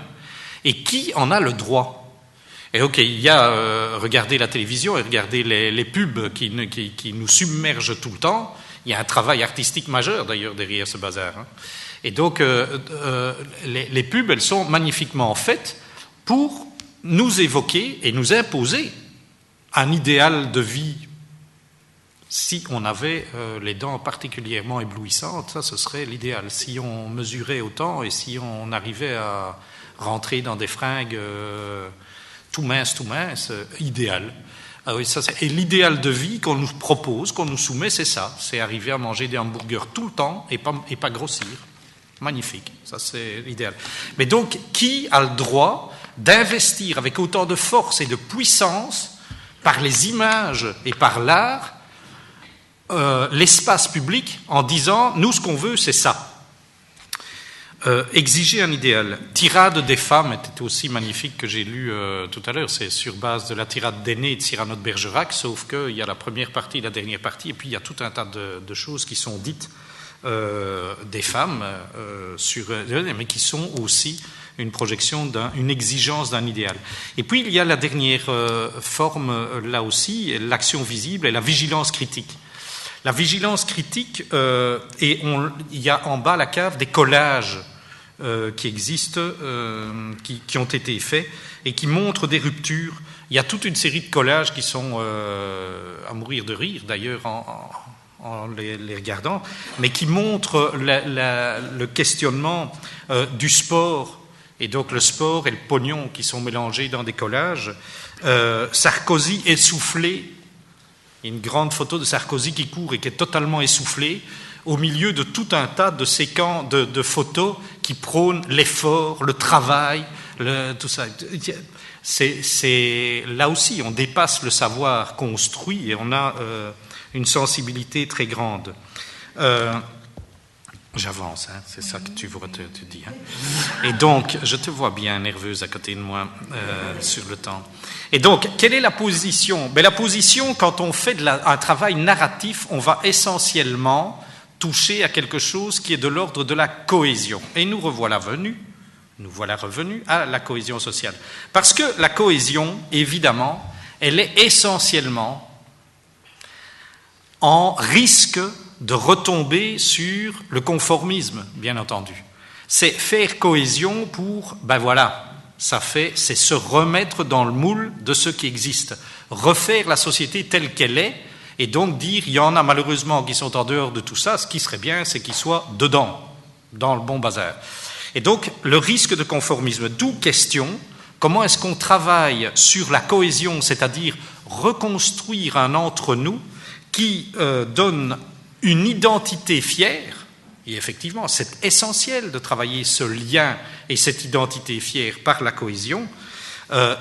Et qui en a le droit? Et ok, il y a regardez la télévision et regardez les pubs qui nous submergent tout le temps. Il y a un travail artistique majeur d'ailleurs derrière ce bazar. Et donc les pubs, elles sont magnifiquement faites pour nous évoquer et nous imposer un idéal de vie. Si on avait les dents particulièrement éblouissantes, ça ce serait l'idéal. Si on mesurait autant et si on arrivait à rentrer dans des fringues tout minces, idéal. Ah oui, ça, et l'idéal de vie qu'on nous propose, qu'on nous soumet, c'est ça. C'est arriver à manger des hamburgers tout le temps et pas grossir. Magnifique, ça c'est l'idéal. Mais donc, qui a le droit d'investir avec autant de force et de puissance par les images et par l'art l'espace public en disant « nous, ce qu'on veut, c'est ça ». Exiger un idéal. Tirade des femmes était aussi magnifique que j'ai lu tout à l'heure. C'est sur base de la tirade d'Aîné de Cyrano de Bergerac, sauf qu'il y a la première partie et la dernière partie, et puis il y a tout un tas de choses qui sont dites des femmes, mais qui sont aussi une projection, une exigence d'un idéal. Et puis il y a la dernière forme, là aussi, l'action visible et la vigilance critique. La vigilance critique, il y a en bas la cave des collages qui existent, qui ont été faits et qui montrent des ruptures. Il y a toute une série de collages qui sont à mourir de rire, d'ailleurs, en les regardant, mais qui montrent le questionnement du sport, et donc le sport et le pognon qui sont mélangés dans des collages. Sarkozy essoufflé, une grande photo de Sarkozy qui court et qui est totalement essoufflé, au milieu de tout un tas de séquences de photos qui prônent l'effort, le travail, tout ça. C'est là aussi, on dépasse le savoir construit et on a une sensibilité très grande. J'avance, hein, c'est ça que tu dis. Hein. Et donc, je te vois bien nerveuse à côté de moi sur le temps. Et donc, quelle est la position ? La position, quand on fait un travail narratif, on va essentiellement toucher à quelque chose qui est de l'ordre de la cohésion. Et nous voilà revenus à la cohésion sociale. Parce que la cohésion, évidemment, elle est essentiellement en risque de retomber sur le conformisme, bien entendu. C'est faire cohésion pour, c'est se remettre dans le moule de ce qui existe, refaire la société telle qu'elle est, et donc dire, il y en a malheureusement qui sont en dehors de tout ça, ce qui serait bien, c'est qu'ils soient dedans, dans le bon bazar. Et donc, le risque de conformisme, d'où question, comment est-ce qu'on travaille sur la cohésion, c'est-à-dire reconstruire un entre-nous qui donne une identité fière, et effectivement, c'est essentiel de travailler ce lien et cette identité fière par la cohésion,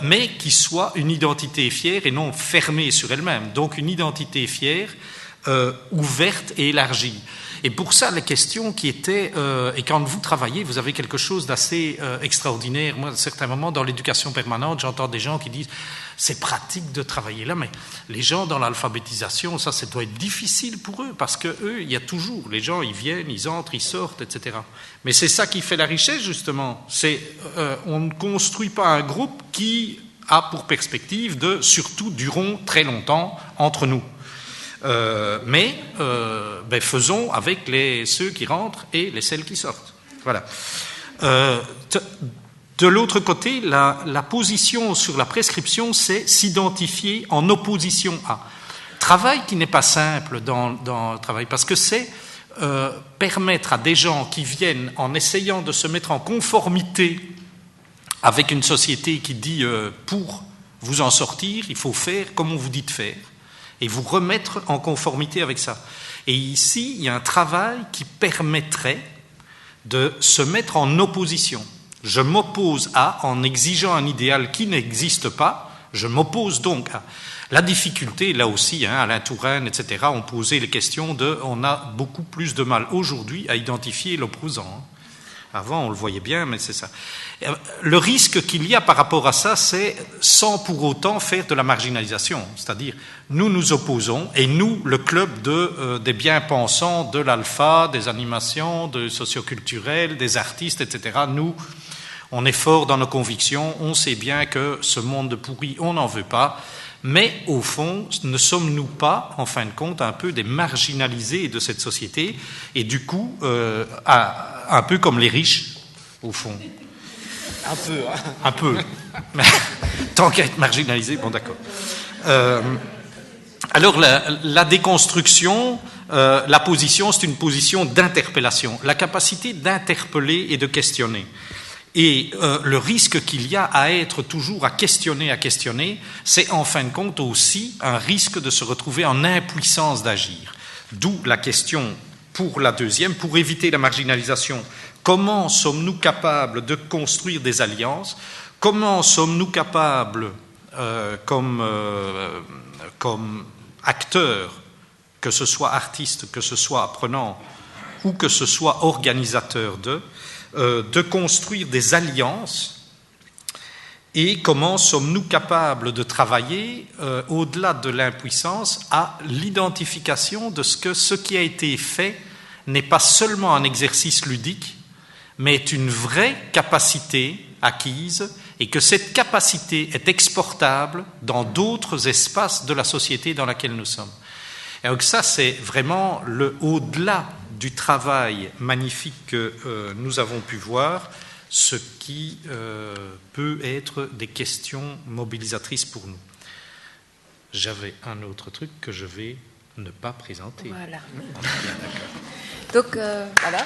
mais qui soit une identité fière et non fermée sur elle-même. Donc une identité fière, ouverte et élargie. Et pour ça, la question qui était, et quand vous travaillez, vous avez quelque chose d'assez extraordinaire. Moi, à certains moments, dans l'éducation permanente, j'entends des gens qui disent c'est pratique de travailler là, mais les gens dans l'alphabétisation, ça doit être difficile pour eux, parce que eux, il y a toujours, les gens, ils viennent, ils entrent, ils sortent, etc. Mais c'est ça qui fait la richesse, justement. On ne construit pas un groupe qui a pour perspective de, surtout, durons très longtemps entre nous. Mais faisons avec ceux qui rentrent et celles qui sortent. Voilà. De l'autre côté, la position sur la prescription, c'est s'identifier en opposition à. Travail qui n'est pas simple dans le travail, parce que c'est permettre à des gens qui viennent en essayant de se mettre en conformité avec une société qui dit pour vous en sortir, il faut faire comme on vous dit de faire, et vous remettre en conformité avec ça. Et ici, il y a un travail qui permettrait de se mettre en opposition. Je m'oppose à, en exigeant un idéal qui n'existe pas, je m'oppose donc à. La difficulté, là aussi, Alain Touraine, etc., ont posé les questions on a beaucoup plus de mal aujourd'hui à identifier l'opposant. Avant, on le voyait bien, mais c'est ça. Le risque qu'il y a par rapport à ça, c'est sans pour autant faire de la marginalisation. C'est-à-dire, nous nous opposons, et nous, le club des bien-pensants, de l'alpha, des animations, de socioculturels, des artistes, etc., nous, on est fort dans nos convictions, on sait bien que ce monde pourri, on n'en veut pas, mais au fond, ne sommes-nous pas, en fin de compte, un peu des marginalisés de cette société, et du coup, un peu comme les riches, au fond. Un peu. Hein. Un peu. Tant qu'à être marginalisé, bon d'accord. Alors, la déconstruction, la position, c'est une position d'interpellation, la capacité d'interpeller et de questionner. Et le risque qu'il y a à être toujours à questionner, c'est en fin de compte aussi un risque de se retrouver en impuissance d'agir. D'où la question pour la deuxième, pour éviter la marginalisation. Comment sommes-nous capables de construire des alliances ? Comment sommes-nous capables, comme acteurs, que ce soit artistes, que ce soit apprenants ou que ce soit organisateurs de construire des alliances et comment sommes-nous capables de travailler au-delà de l'impuissance à l'identification de ce qui a été fait n'est pas seulement un exercice ludique, mais est une vraie capacité acquise et que cette capacité est exportable dans d'autres espaces de la société dans laquelle nous sommes. Et donc ça, c'est vraiment le au-delà du travail magnifique que nous avons pu voir, ce qui peut être des questions mobilisatrices pour nous. J'avais un autre truc que je vais ne pas présenter. Voilà. Bien, d'accord. Donc, voilà.